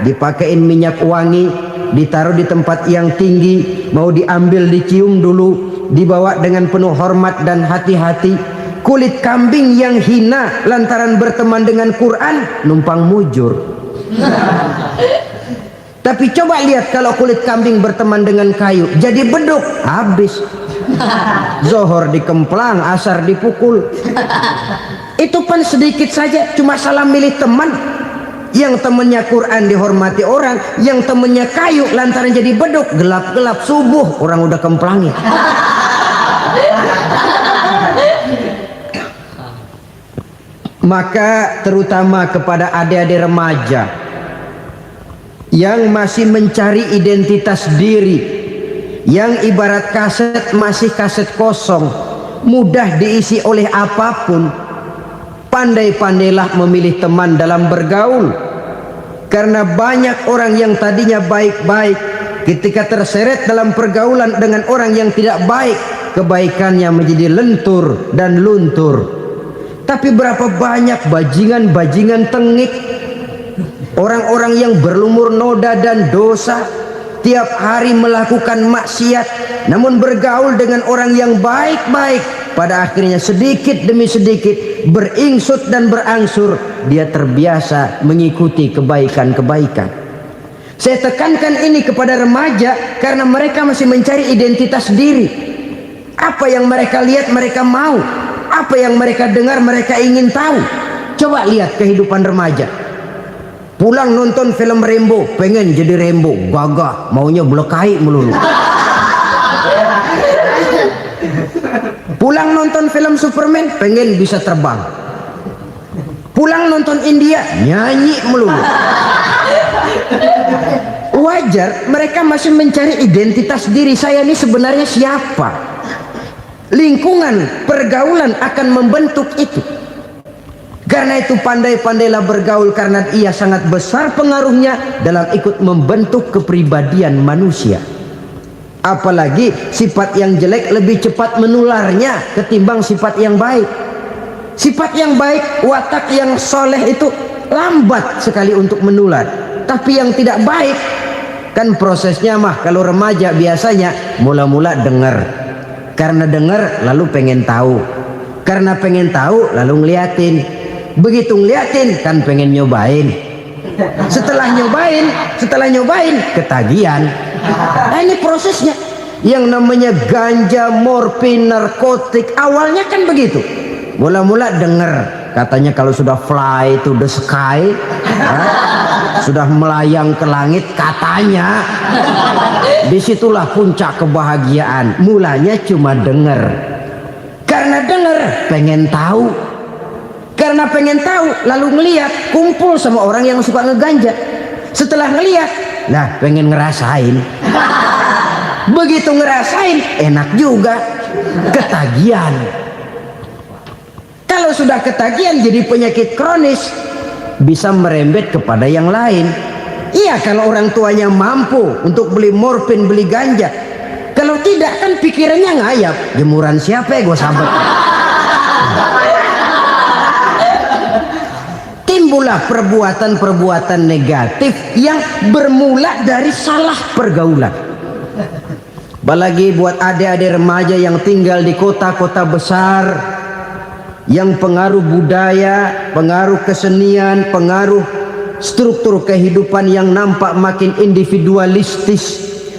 S1: dipakein minyak wangi, ditaruh di tempat yang tinggi, mau diambil dicium dulu, dibawa dengan penuh hormat dan hati-hati. Kulit kambing yang hina lantaran berteman dengan Quran, numpang mujur. Tapi coba lihat kalau kulit kambing berteman dengan kayu, jadi beduk, habis. Zohor dikemplang, asar dipukul. Itu pun sedikit saja, cuma salah milih teman. Yang temannya Quran dihormati orang, yang temannya kayu lantaran jadi beduk, gelap-gelap subuh orang udah kemplangin. Maka terutama kepada adik-adik remaja yang masih mencari identitas diri, yang ibarat kaset masih kaset kosong, mudah diisi oleh apapun, pandai-pandailah memilih teman dalam bergaul. Karena banyak orang yang tadinya baik-baik, ketika terseret dalam pergaulan dengan orang yang tidak baik, kebaikannya menjadi lentur dan luntur. Tapi berapa banyak bajingan-bajingan tengik, orang-orang yang berlumur noda dan dosa, tiap hari melakukan maksiat, namun bergaul dengan orang yang baik-baik, pada akhirnya sedikit demi sedikit beringsut dan berangsur dia terbiasa mengikuti kebaikan-kebaikan. Saya tekankan ini kepada remaja karena mereka masih mencari identitas diri. Apa yang mereka lihat mereka mau, apa yang mereka dengar mereka ingin tahu. Coba lihat kehidupan remaja. Pulang nonton film Rambo, pengen jadi Rambo, gagah, maunya belekai melulu. Pulang nonton film Superman, pengen bisa terbang. Pulang nonton India, nyanyi melulu. Wajar, mereka masih mencari identitas diri. Saya ini sebenarnya siapa? Lingkungan, pergaulan akan membentuk itu. Karena itu pandai-pandailah bergaul, karena ia sangat besar pengaruhnya dalam ikut membentuk kepribadian manusia. Apalagi sifat yang jelek lebih cepat menularnya ketimbang sifat yang baik. Sifat yang baik, watak yang soleh itu lambat sekali untuk menular. Tapi yang tidak baik kan prosesnya mah kalau remaja biasanya mula-mula dengar. Karena dengar lalu pengen tahu. Karena pengen tahu lalu ngeliatin. Begitu ngeliatin kan pengen nyobain. Setelah nyobain ketagihan. Nah, ini prosesnya. Yang namanya ganja, morfin, narkotik awalnya kan begitu. Mula-mula dengar katanya kalau sudah fly to the sky, sudah melayang ke langit katanya, disitulah puncak kebahagiaan. Mulanya cuma dengar. Karena dengar pengen tahu. Karena pengen tahu lalu ngeliat, kumpul sama orang yang suka ngeganja. Setelah ngeliat, nah pengen ngerasain. Begitu ngerasain enak juga, ketagihan. Kalau sudah ketagihan jadi penyakit kronis, bisa merembet kepada yang lain. Iya, kalau orang tuanya mampu untuk beli morfin, beli ganja. Kalau tidak kan pikirannya ngayap, jemuran siapa ya gue sabet. Timbullah perbuatan-perbuatan negatif yang bermula dari salah pergaulan. Apalagi buat adik-adik remaja yang tinggal di kota-kota besar, yang pengaruh budaya, pengaruh kesenian, pengaruh struktur kehidupan yang nampak makin individualistis,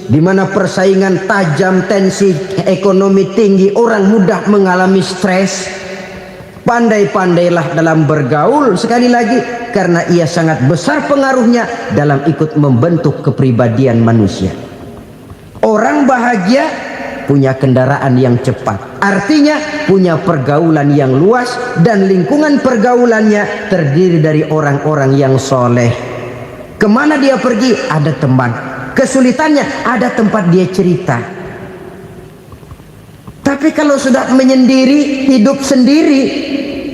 S1: di mana persaingan tajam, tensi ekonomi tinggi, orang mudah mengalami stres. Pandai-pandailah dalam bergaul, sekali lagi, karena ia sangat besar pengaruhnya dalam ikut membentuk kepribadian manusia. Orang bahagia punya kendaraan yang cepat, artinya punya pergaulan yang luas, dan lingkungan pergaulannya terdiri dari orang-orang yang soleh. Kemana dia pergi ada teman, kesulitannya ada tempat dia cerita. Tapi kalau sudah menyendiri, hidup sendiri,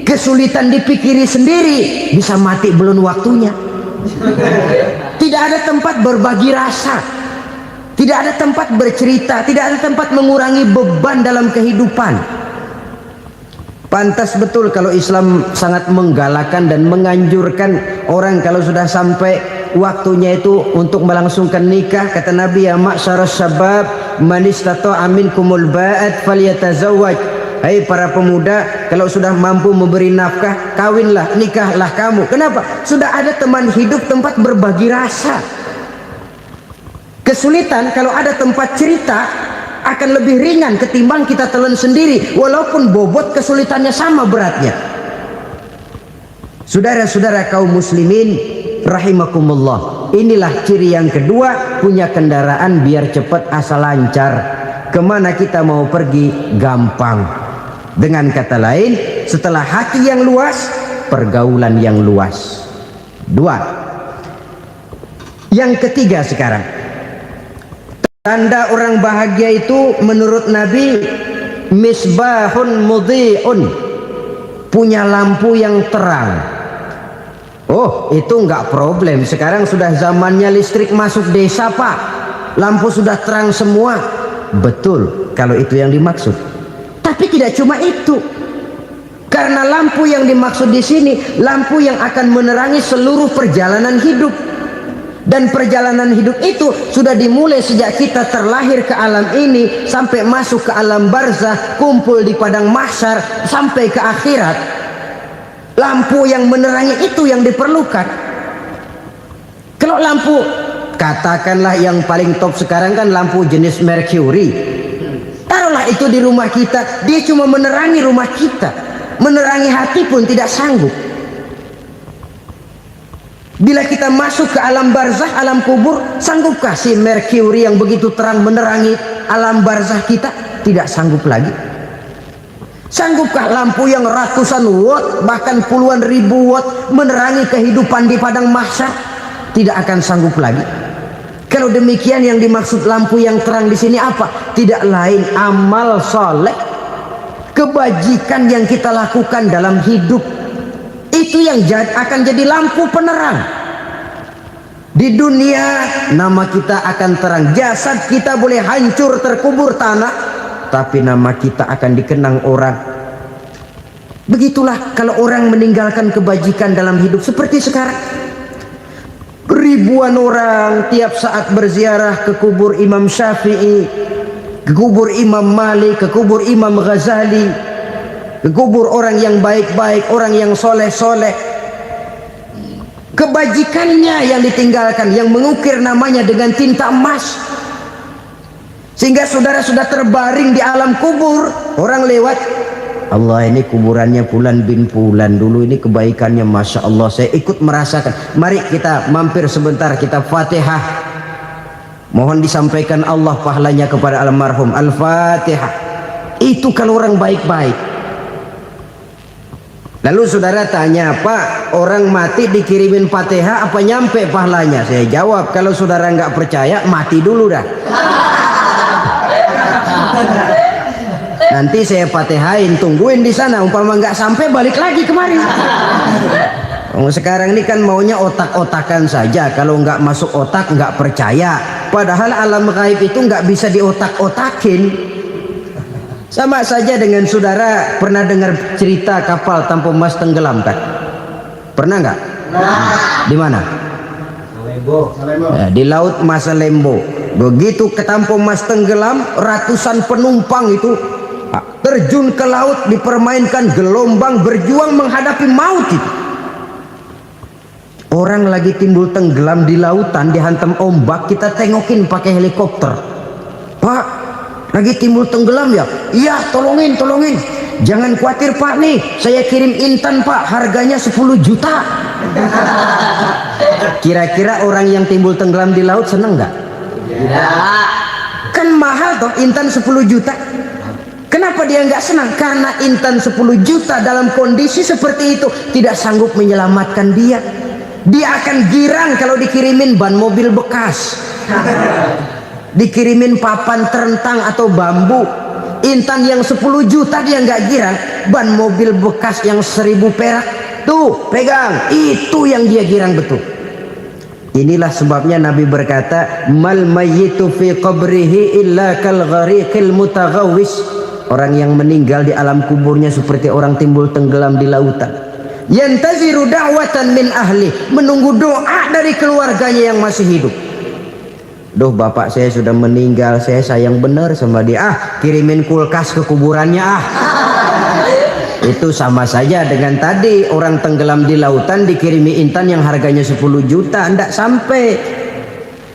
S1: kesulitan dipikiri sendiri, bisa mati belum waktunya. Tidak ada tempat berbagi rasa, tidak ada tempat bercerita, tidak ada tempat mengurangi beban dalam kehidupan. Pantas betul kalau Islam sangat menggalakkan dan menganjurkan orang kalau sudah sampai waktunya itu untuk melangsungkan nikah. Kata Nabi, ya ma'syaras syabab man istata'a minkumul ba'at falyatazawwaj. Hai para pemuda, kalau sudah mampu memberi nafkah, kawinlah, nikahlah kamu. Kenapa? Sudah ada teman hidup, tempat berbagi rasa. Kesulitan kalau ada tempat cerita akan lebih ringan ketimbang kita telan sendiri, walaupun bobot kesulitannya sama beratnya. Saudara-saudara kaum muslimin rahimakumullah, inilah ciri yang kedua, punya kendaraan biar cepat asal lancar. Kemana kita mau pergi gampang. Dengan kata lain, setelah hati yang luas, pergaulan yang luas. Dua. Yang ketiga sekarang, tanda orang bahagia itu menurut Nabi, misbahun mudhi'un, punya lampu yang terang. Oh, itu enggak problem. Sekarang sudah zamannya listrik masuk desa, Pak. Lampu sudah terang semua. Betul, kalau itu yang dimaksud. Tapi tidak cuma itu. Karena lampu yang dimaksud di sini, lampu yang akan menerangi seluruh perjalanan hidup. Dan perjalanan hidup itu sudah dimulai sejak kita terlahir ke alam ini sampai masuk ke alam barzah, kumpul di padang mahsyar sampai ke akhirat. Lampu yang menerangi itu yang diperlukan. Kalau lampu, katakanlah yang paling top sekarang kan lampu jenis Mercury. Taruhlah itu di rumah kita, dia cuma menerangi rumah kita, menerangi hati pun tidak sanggup. Bila kita masuk ke alam barzah, alam kubur, sanggupkah si Mercury yang begitu terang menerangi alam barzah kita? Tidak sanggup lagi. Sanggupkah lampu yang ratusan watt, bahkan puluhan ribu watt menerangi kehidupan di padang mahsyar? Tidak akan sanggup lagi. Kalau demikian, yang dimaksud lampu yang terang di sini apa? Tidak lain amal soleh, kebajikan yang kita lakukan dalam hidup. Itu yang akan jadi lampu penerang. Di dunia nama kita akan terang, jasad kita boleh hancur terkubur tanah, tapi nama kita akan dikenang orang. Begitulah kalau orang meninggalkan kebajikan dalam hidup seperti sekarang. Ribuan orang tiap saat berziarah ke kubur Imam Syafi'i, ke kubur Imam Malik, ke kubur Imam Ghazali, ke kubur orang yang baik-baik, orang yang soleh-soleh. Kebajikannya yang ditinggalkan, yang mengukir namanya dengan tinta emas, sehingga saudara sudah terbaring di alam kubur. Orang lewat, Allah, ini kuburannya Fulan bin Fulan, dulu ini kebaikannya Masya Allah, saya ikut merasakan. Mari kita mampir sebentar, kita Fatihah, mohon disampaikan Allah pahalanya kepada almarhum. Al-Fatihah. Itu kalau orang baik-baik. Lalu saudara tanya, Pak, orang mati dikirimin Fatihah apa nyampe pahalanya? Saya jawab, kalau saudara nggak percaya, mati dulu dah. Nanti saya Fatihain, tungguin di sana. Umpama nggak sampai, balik lagi kemari. Sekarang ini kan maunya otak-otakan saja. Kalau nggak masuk otak, nggak percaya. Padahal alam gaib itu nggak bisa diotak-otakin. Sama saja dengan saudara pernah dengar cerita kapal tanpa emas tenggelam kan? Pernah nggak? Di mana?
S3: Salembo.
S1: Ya, di laut Masalembo. Begitu ke tanpa emas tenggelam, ratusan penumpang itu terjun ke laut, dipermainkan gelombang, berjuang menghadapi maut itu. Orang lagi timbul tenggelam di lautan, dihantam ombak, kita tengokin pakai helikopter. Pak, lagi timbul tenggelam ya? Iya, tolongin. Jangan khawatir Pak, nih saya kirim intan Pak, harganya 10 juta. Kira-kira orang yang timbul tenggelam di laut seneng nggak?
S3: Tidak.
S1: Kan mahal toh intan 10 juta. Kenapa dia nggak senang? Karena intan 10 juta dalam kondisi seperti itu tidak sanggup menyelamatkan dia. Dia akan girang kalau dikirimin ban mobil bekas, dikirimin papan terentang atau bambu. Intan yang 10 juta dia nggak girang. Ban mobil bekas yang 1000 perak, tuh pegang, itu yang dia girang betul. Inilah sebabnya Nabi berkata, mal mayyitu fi qabrihi illa kal ghariqil mutaghawwis. Orang yang meninggal di alam kuburnya seperti orang timbul tenggelam di lautan. Yantaziru da'watan min ahli, menunggu doa dari keluarganya yang masih hidup. Duh, bapak saya sudah meninggal, saya sayang benar sama dia. Kirimin kulkas ke kuburannya Itu sama saja dengan tadi orang tenggelam di lautan dikirimi intan yang harganya 10 juta, ndak sampai.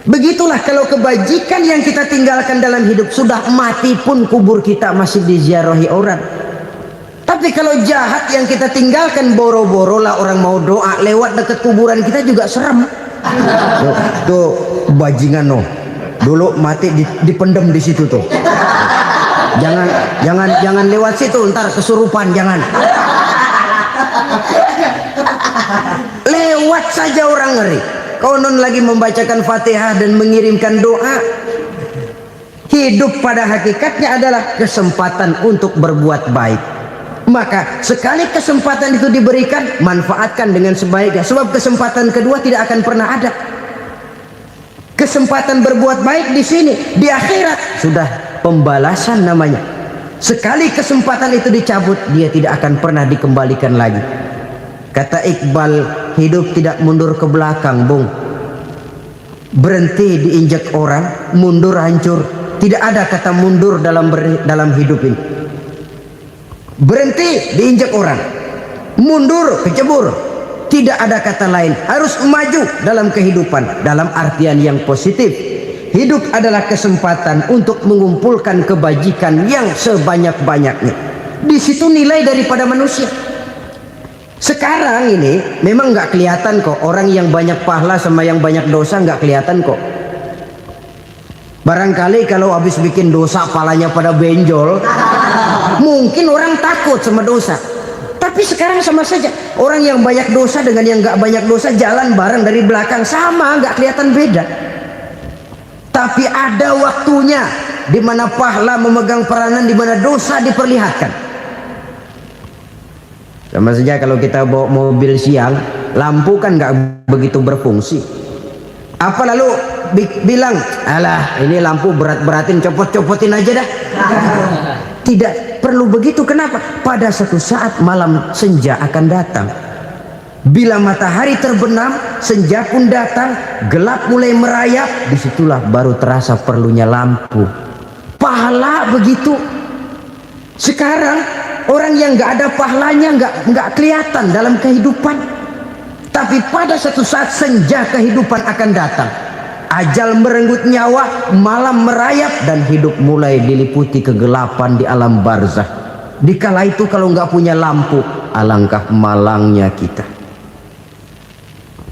S1: Begitulah kalau kebajikan yang kita tinggalkan dalam hidup, sudah mati pun kubur kita masih diziarahi orang. Tapi kalau jahat yang kita tinggalkan, boro-boro lah orang mau doa lewat dekat kuburan kita juga serem. Tuh bajingan no, dulu mati dipendem di situ tuh. Jangan lewat situ, ntar kesurupan, jangan. Lewat saja orang ngeri. Konon lagi membacakan Fatihah dan mengirimkan doa. Hidup pada hakikatnya adalah kesempatan untuk berbuat baik. Maka sekali kesempatan itu diberikan, manfaatkan dengan sebaiknya. Sebab kesempatan kedua tidak akan pernah ada. Kesempatan berbuat baik di sini, di akhirat sudah pembalasan namanya. Sekali kesempatan itu dicabut, dia tidak akan pernah dikembalikan lagi. Kata Iqbal, hidup tidak mundur ke belakang, Bung. Berhenti diinjak orang, mundur hancur. Tidak ada kata mundur dalam hidup ini. Berhenti diinjak orang, mundur kecebur. Tidak ada kata lain. Harus maju dalam kehidupan, dalam artian yang positif. Hidup adalah kesempatan untuk mengumpulkan kebajikan yang sebanyak-banyaknya. Di situ nilai daripada manusia. Sekarang ini memang nggak kelihatan kok, orang yang banyak pahala sama yang banyak dosa nggak kelihatan kok. Barangkali kalau habis bikin dosa palanya pada benjol, mungkin orang takut sama dosa. Tapi sekarang sama saja, orang yang banyak dosa dengan yang nggak banyak dosa jalan bareng dari belakang, sama, nggak kelihatan beda. Tapi ada waktunya di mana pahala memegang peranan, di mana dosa diperlihatkan. Sama saja kalau kita bawa mobil siang, lampu kan nggak begitu berfungsi. Apa lalu bilang, alah ini lampu berat-beratin, copot-copotin aja dah. Tidak. perlu begitu. Kenapa? Pada satu saat malam senja akan datang. Bila matahari terbenam, senja pun datang, gelap mulai merayap, disitulah baru terasa perlunya lampu. Pahala begitu. Sekarang orang yang nggak ada pahalanya nggak kelihatan dalam kehidupan. Tapi pada satu saat senja kehidupan akan datang. Ajal merenggut nyawa, malam merayap, dan hidup mulai diliputi kegelapan di alam barzah. Dikala itu kalau nggak punya lampu, alangkah malangnya kita.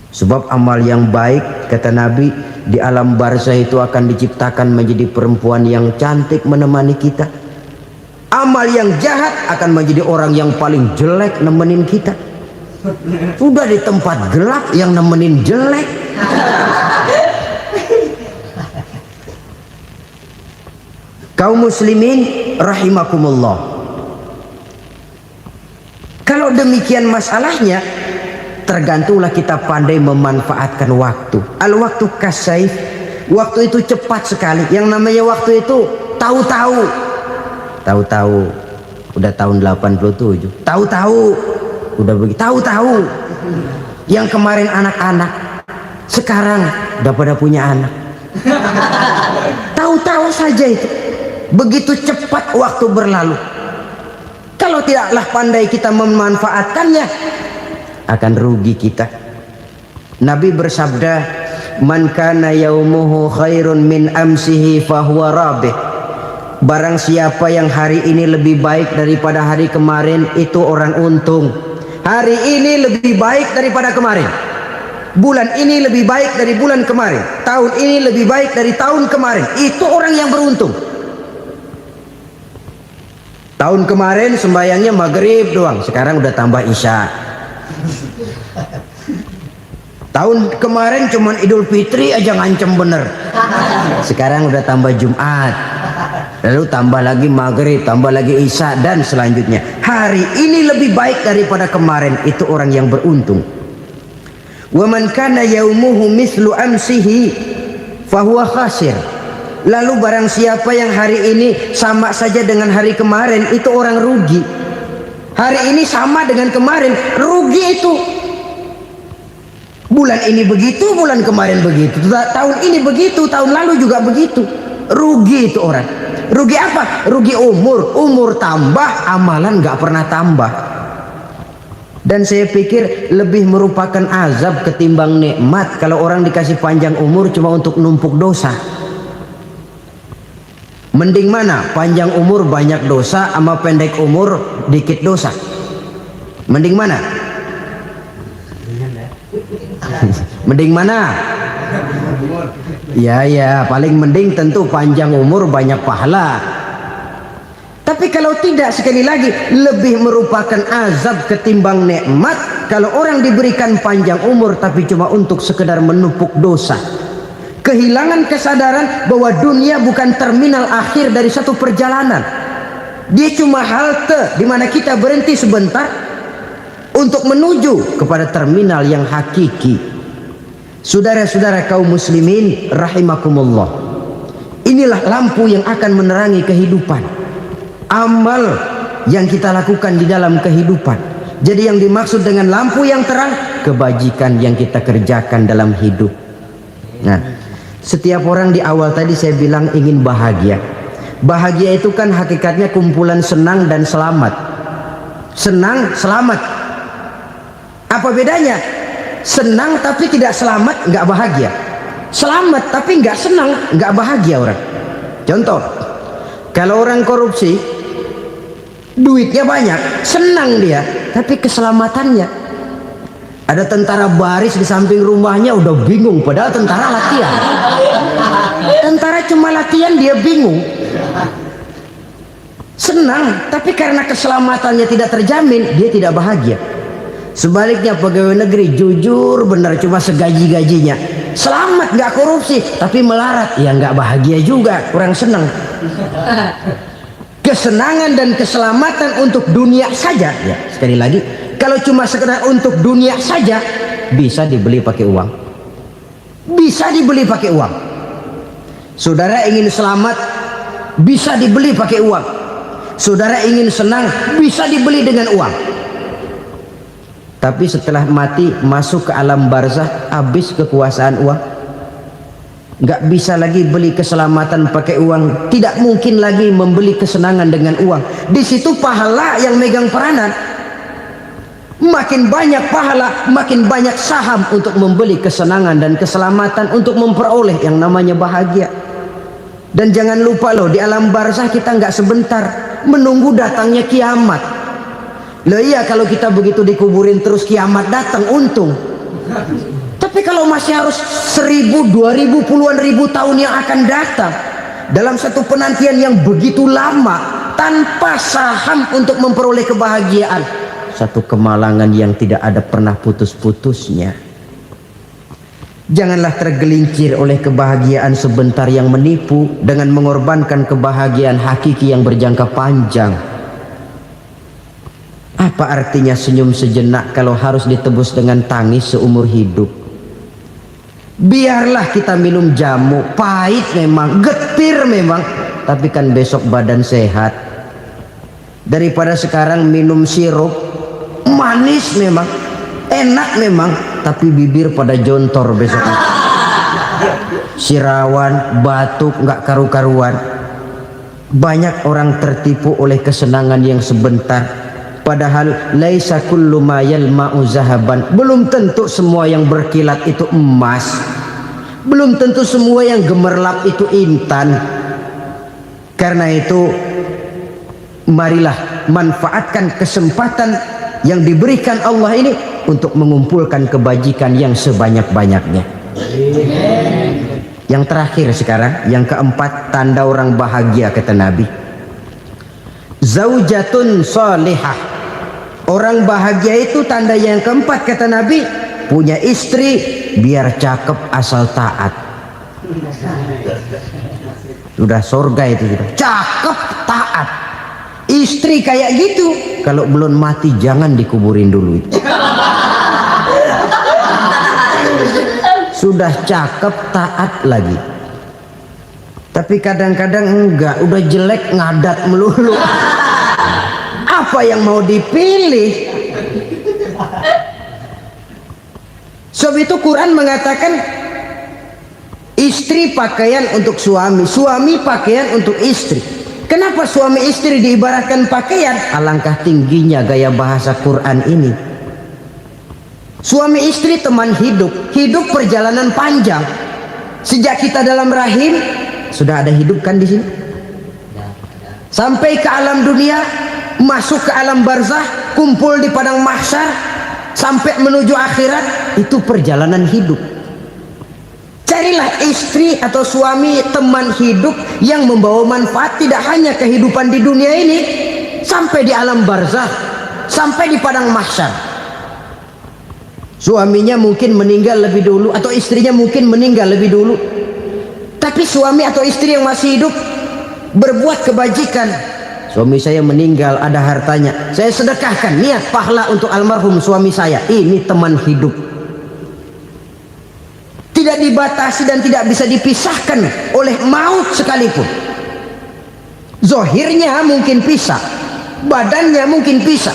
S1: Sebab amal yang baik, kata Nabi, di alam barzah itu akan diciptakan menjadi perempuan yang cantik menemani kita. Amal yang jahat akan menjadi orang yang paling jelek nemenin kita. Sudah di tempat gelap yang nemenin jelek. Kaum muslimin rahimakumullah. Kalau demikian masalahnya, tergantunglah kita pandai memanfaatkan waktu. Al-waktu kasaif. Waktu itu cepat sekali. Yang namanya waktu itu tahu-tahu. Tahu-tahu. Udah tahun 87. Tahu-tahu. Udah begitu. Tahu-tahu. Yang kemarin anak-anak, sekarang udah pada punya anak. Tahu-tahu saja itu. Begitu cepat waktu berlalu. Kalau tidaklah pandai kita memanfaatkannya, akan rugi kita. Nabi bersabda, "Man kana yaumuhu khairun min amsihi fahuwa rabih." Barang siapa yang hari ini lebih baik daripada hari kemarin, itu orang untung. Hari ini lebih baik daripada kemarin. Bulan ini lebih baik dari bulan kemarin. Tahun ini lebih baik dari tahun kemarin. Itu orang yang beruntung. Tahun kemarin sembayangnya maghrib doang, sekarang udah tambah isya. Tahun kemarin cuman Idul Fitri aja ngancem bener, sekarang udah tambah Jumat, lalu tambah lagi maghrib, tambah lagi isya, dan selanjutnya. Hari ini lebih baik daripada kemarin, itu orang yang beruntung. Wa man kana yaumuhu mislu amsihi fahuwa khasir. Lalu barang siapa yang hari ini sama saja dengan hari kemarin, itu orang rugi. Hari ini sama dengan kemarin, rugi itu. Bulan ini begitu, bulan kemarin begitu, tahun ini begitu, tahun lalu juga begitu. Rugi itu orang. Rugi apa? Rugi umur. Umur tambah, amalan gak pernah tambah. Dan saya pikir lebih merupakan azab ketimbang nikmat kalau orang dikasih panjang umur cuma untuk numpuk dosa. Mending mana? Panjang umur banyak dosa sama pendek umur dikit dosa? Mending mana? Mending mana? Ya, paling mending tentu panjang umur banyak pahala. Tapi kalau tidak, sekali lagi, lebih merupakan azab ketimbang nikmat kalau orang diberikan panjang umur tapi cuma untuk sekedar menumpuk dosa. Kehilangan kesadaran bahwa dunia bukan terminal akhir dari satu perjalanan. Dia cuma halte di mana kita berhenti sebentar untuk menuju kepada terminal yang hakiki. Saudara-saudara kaum muslimin rahimakumullah. Inilah lampu yang akan menerangi kehidupan. Amal yang kita lakukan di dalam kehidupan. Jadi yang dimaksud dengan lampu yang terang, kebajikan yang kita kerjakan dalam hidup. Nah, setiap orang di awal tadi saya bilang ingin bahagia. Bahagia itu kan hakikatnya kumpulan senang dan selamat. Senang, selamat. Apa bedanya? Senang tapi tidak selamat, nggak bahagia. Selamat tapi nggak senang, nggak bahagia orang. Contoh, kalau orang korupsi, duitnya banyak, senang dia, tapi keselamatannya. Ada tentara baris di samping rumahnya udah bingung, padahal tentara latihan. Tentara cuma latihan, dia bingung. Senang, tapi karena keselamatannya tidak terjamin, dia tidak bahagia. Sebaliknya pegawai negeri jujur benar, cuma segaji-gajinya, selamat nggak korupsi, tapi melarat, ya nggak bahagia juga, kurang senang. Kesenangan dan keselamatan untuk dunia saja, ya sekali lagi, kalau cuma sekedar untuk dunia saja, bisa dibeli pakai uang. Bisa dibeli pakai uang. Saudara ingin selamat, bisa dibeli pakai uang. Saudara ingin senang, bisa dibeli dengan uang. Tapi setelah mati masuk ke alam barzah, habis kekuasaan uang. Nggak bisa lagi beli keselamatan pakai uang, tidak mungkin lagi membeli kesenangan dengan uang. Di situ pahala yang megang peranan. Makin banyak pahala, makin banyak saham untuk membeli kesenangan dan keselamatan, untuk memperoleh yang namanya bahagia. Dan jangan lupa loh, di alam barzah kita nggak sebentar, menunggu datangnya kiamat. Loh iya, kalau kita begitu dikuburin terus kiamat datang, untung. Tapi kalau masih harus 1000, 2000, puluhan ribu tahun yang akan datang, dalam satu penantian yang begitu lama, tanpa saham untuk memperoleh kebahagiaan, satu kemalangan yang tidak ada pernah putus-putusnya. Janganlah tergelincir oleh kebahagiaan sebentar yang menipu dengan mengorbankan kebahagiaan hakiki yang berjangka panjang. Apa artinya senyum sejenak kalau harus ditebus dengan tangis seumur hidup? Biarlah kita minum jamu, pahit memang, getir memang, tapi kan besok badan sehat. Daripada sekarang minum sirup, manis memang, enak memang, tapi bibir pada jontor besoknya. Sirawan, batuk, nggak karu-karuan. Banyak orang tertipu oleh kesenangan yang sebentar. Padahal laisa kullu ma yalma'u zahaban. Belum tentu semua yang berkilat itu emas. Belum tentu semua yang gemerlap itu intan. Karena itu, marilah manfaatkan kesempatan yang diberikan Allah ini untuk mengumpulkan kebajikan yang sebanyak-banyaknya. Yang terakhir sekarang, yang keempat, tanda orang bahagia kata Nabi. Zaujatun salihah. Orang bahagia itu tanda yang keempat kata Nabi, punya istri biar cakep asal taat. Sudah surga itu sudah. Cakep taat. Istri kayak gitu, kalau belum mati jangan dikuburin dulu itu. Sudah cakep taat lagi. Tapi kadang-kadang enggak, udah jelek ngadat melulu. Apa yang mau dipilih? Sebab itu Quran mengatakan istri pakaian untuk suami, suami pakaian untuk istri. Kenapa suami istri diibaratkan pakaian? Alangkah tingginya gaya bahasa Quran ini. Suami istri teman hidup, hidup perjalanan panjang. Sejak kita dalam rahim sudah ada hidup kan di sini. Sampai ke alam dunia, masuk ke alam barzah, kumpul di padang mahsyar, sampai menuju akhirat, itu perjalanan hidup. Carilah istri atau suami teman hidup yang membawa manfaat tidak hanya kehidupan di dunia ini, sampai di alam barzah, sampai di padang mahsyar. Suaminya mungkin meninggal lebih dulu, atau istrinya mungkin meninggal lebih dulu, tapi suami atau istri yang masih hidup berbuat kebajikan. Suami saya meninggal, ada hartanya, saya sedekahkan, niat pahala untuk almarhum suami saya. Ini teman hidup. Tidak dibatasi dan tidak bisa dipisahkan oleh maut sekalipun. Zohirnya mungkin pisah, badannya mungkin pisah,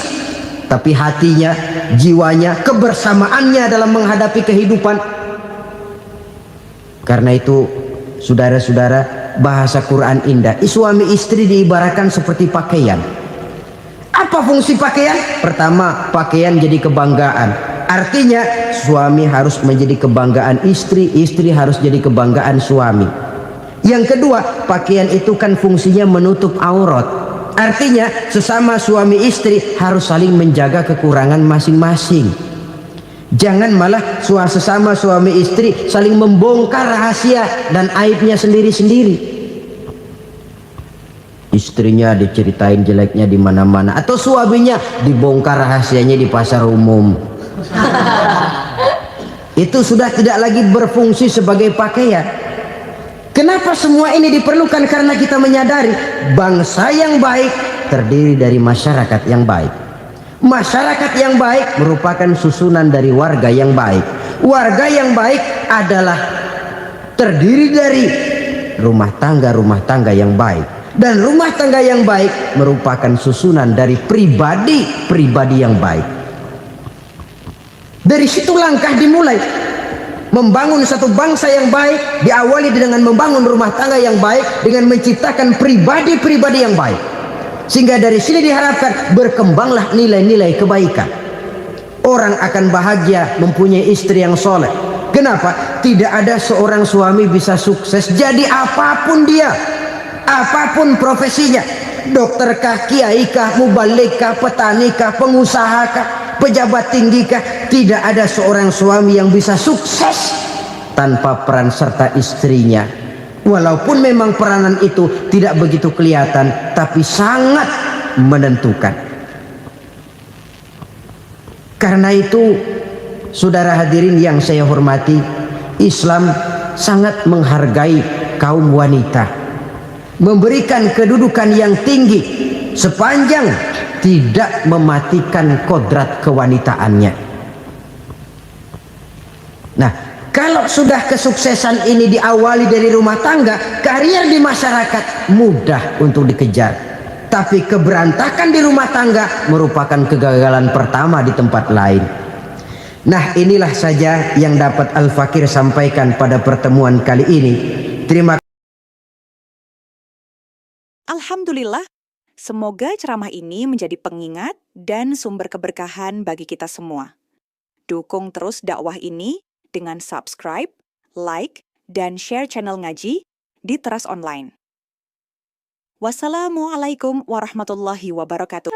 S1: tapi hatinya, jiwanya, kebersamaannya dalam menghadapi kehidupan. Karena itu, saudara-saudara, bahasa Quran indah. Suami istri diibaratkan seperti pakaian. Apa fungsi pakaian? Pertama, pakaian jadi kebanggaan. Artinya suami harus menjadi kebanggaan istri, istri harus jadi kebanggaan suami. Yang kedua, pakaian itu kan fungsinya menutup aurat. Artinya sesama suami istri harus saling menjaga kekurangan masing-masing. Jangan malah sesama suami istri saling membongkar rahasia dan aibnya sendiri-sendiri. Istrinya diceritain jeleknya di mana-mana, atau suaminya dibongkar rahasianya di pasar umum. Itu sudah tidak lagi berfungsi sebagai pakaian. Kenapa semua ini diperlukan? Karena kita menyadari bangsa yang baik terdiri dari masyarakat yang baik. Masyarakat yang baik merupakan susunan dari warga yang baik. Warga yang baik adalah terdiri dari rumah tangga yang baik. Dan rumah tangga yang baik merupakan susunan dari pribadi-pribadi yang baik. Dari situ langkah dimulai. Membangun satu bangsa yang baik diawali dengan membangun rumah tangga yang baik, dengan menciptakan pribadi-pribadi yang baik. Sehingga dari sini diharapkan berkembanglah nilai-nilai kebaikan. Orang akan bahagia mempunyai istri yang soleh. Kenapa? Tidak ada seorang suami bisa sukses jadi apapun dia, apapun profesinya, dokterkah, kiaikah, mubalikah, petanikah, pengusahakah, pejabat tinggikah, tidak ada seorang suami yang bisa sukses tanpa peran serta istrinya. Walaupun memang peranan itu tidak begitu kelihatan, tapi sangat menentukan. Karena itu, saudara hadirin yang saya hormati, Islam sangat menghargai kaum wanita, memberikan kedudukan yang tinggi sepanjang tidak mematikan kodrat kewanitaannya. Nah, kalau sudah kesuksesan ini diawali dari rumah tangga, karier di masyarakat mudah untuk dikejar. Tapi keberantakan di rumah tangga merupakan kegagalan pertama di tempat lain. Nah, inilah saja yang dapat Al-Fakir sampaikan pada pertemuan kali ini. Terima kasih.
S4: Alhamdulillah, semoga ceramah ini menjadi pengingat dan sumber keberkahan bagi kita semua. Dukung terus dakwah ini dengan subscribe, like, dan share channel ngaji di Teras Online. Wassalamualaikum warahmatullahi wabarakatuh.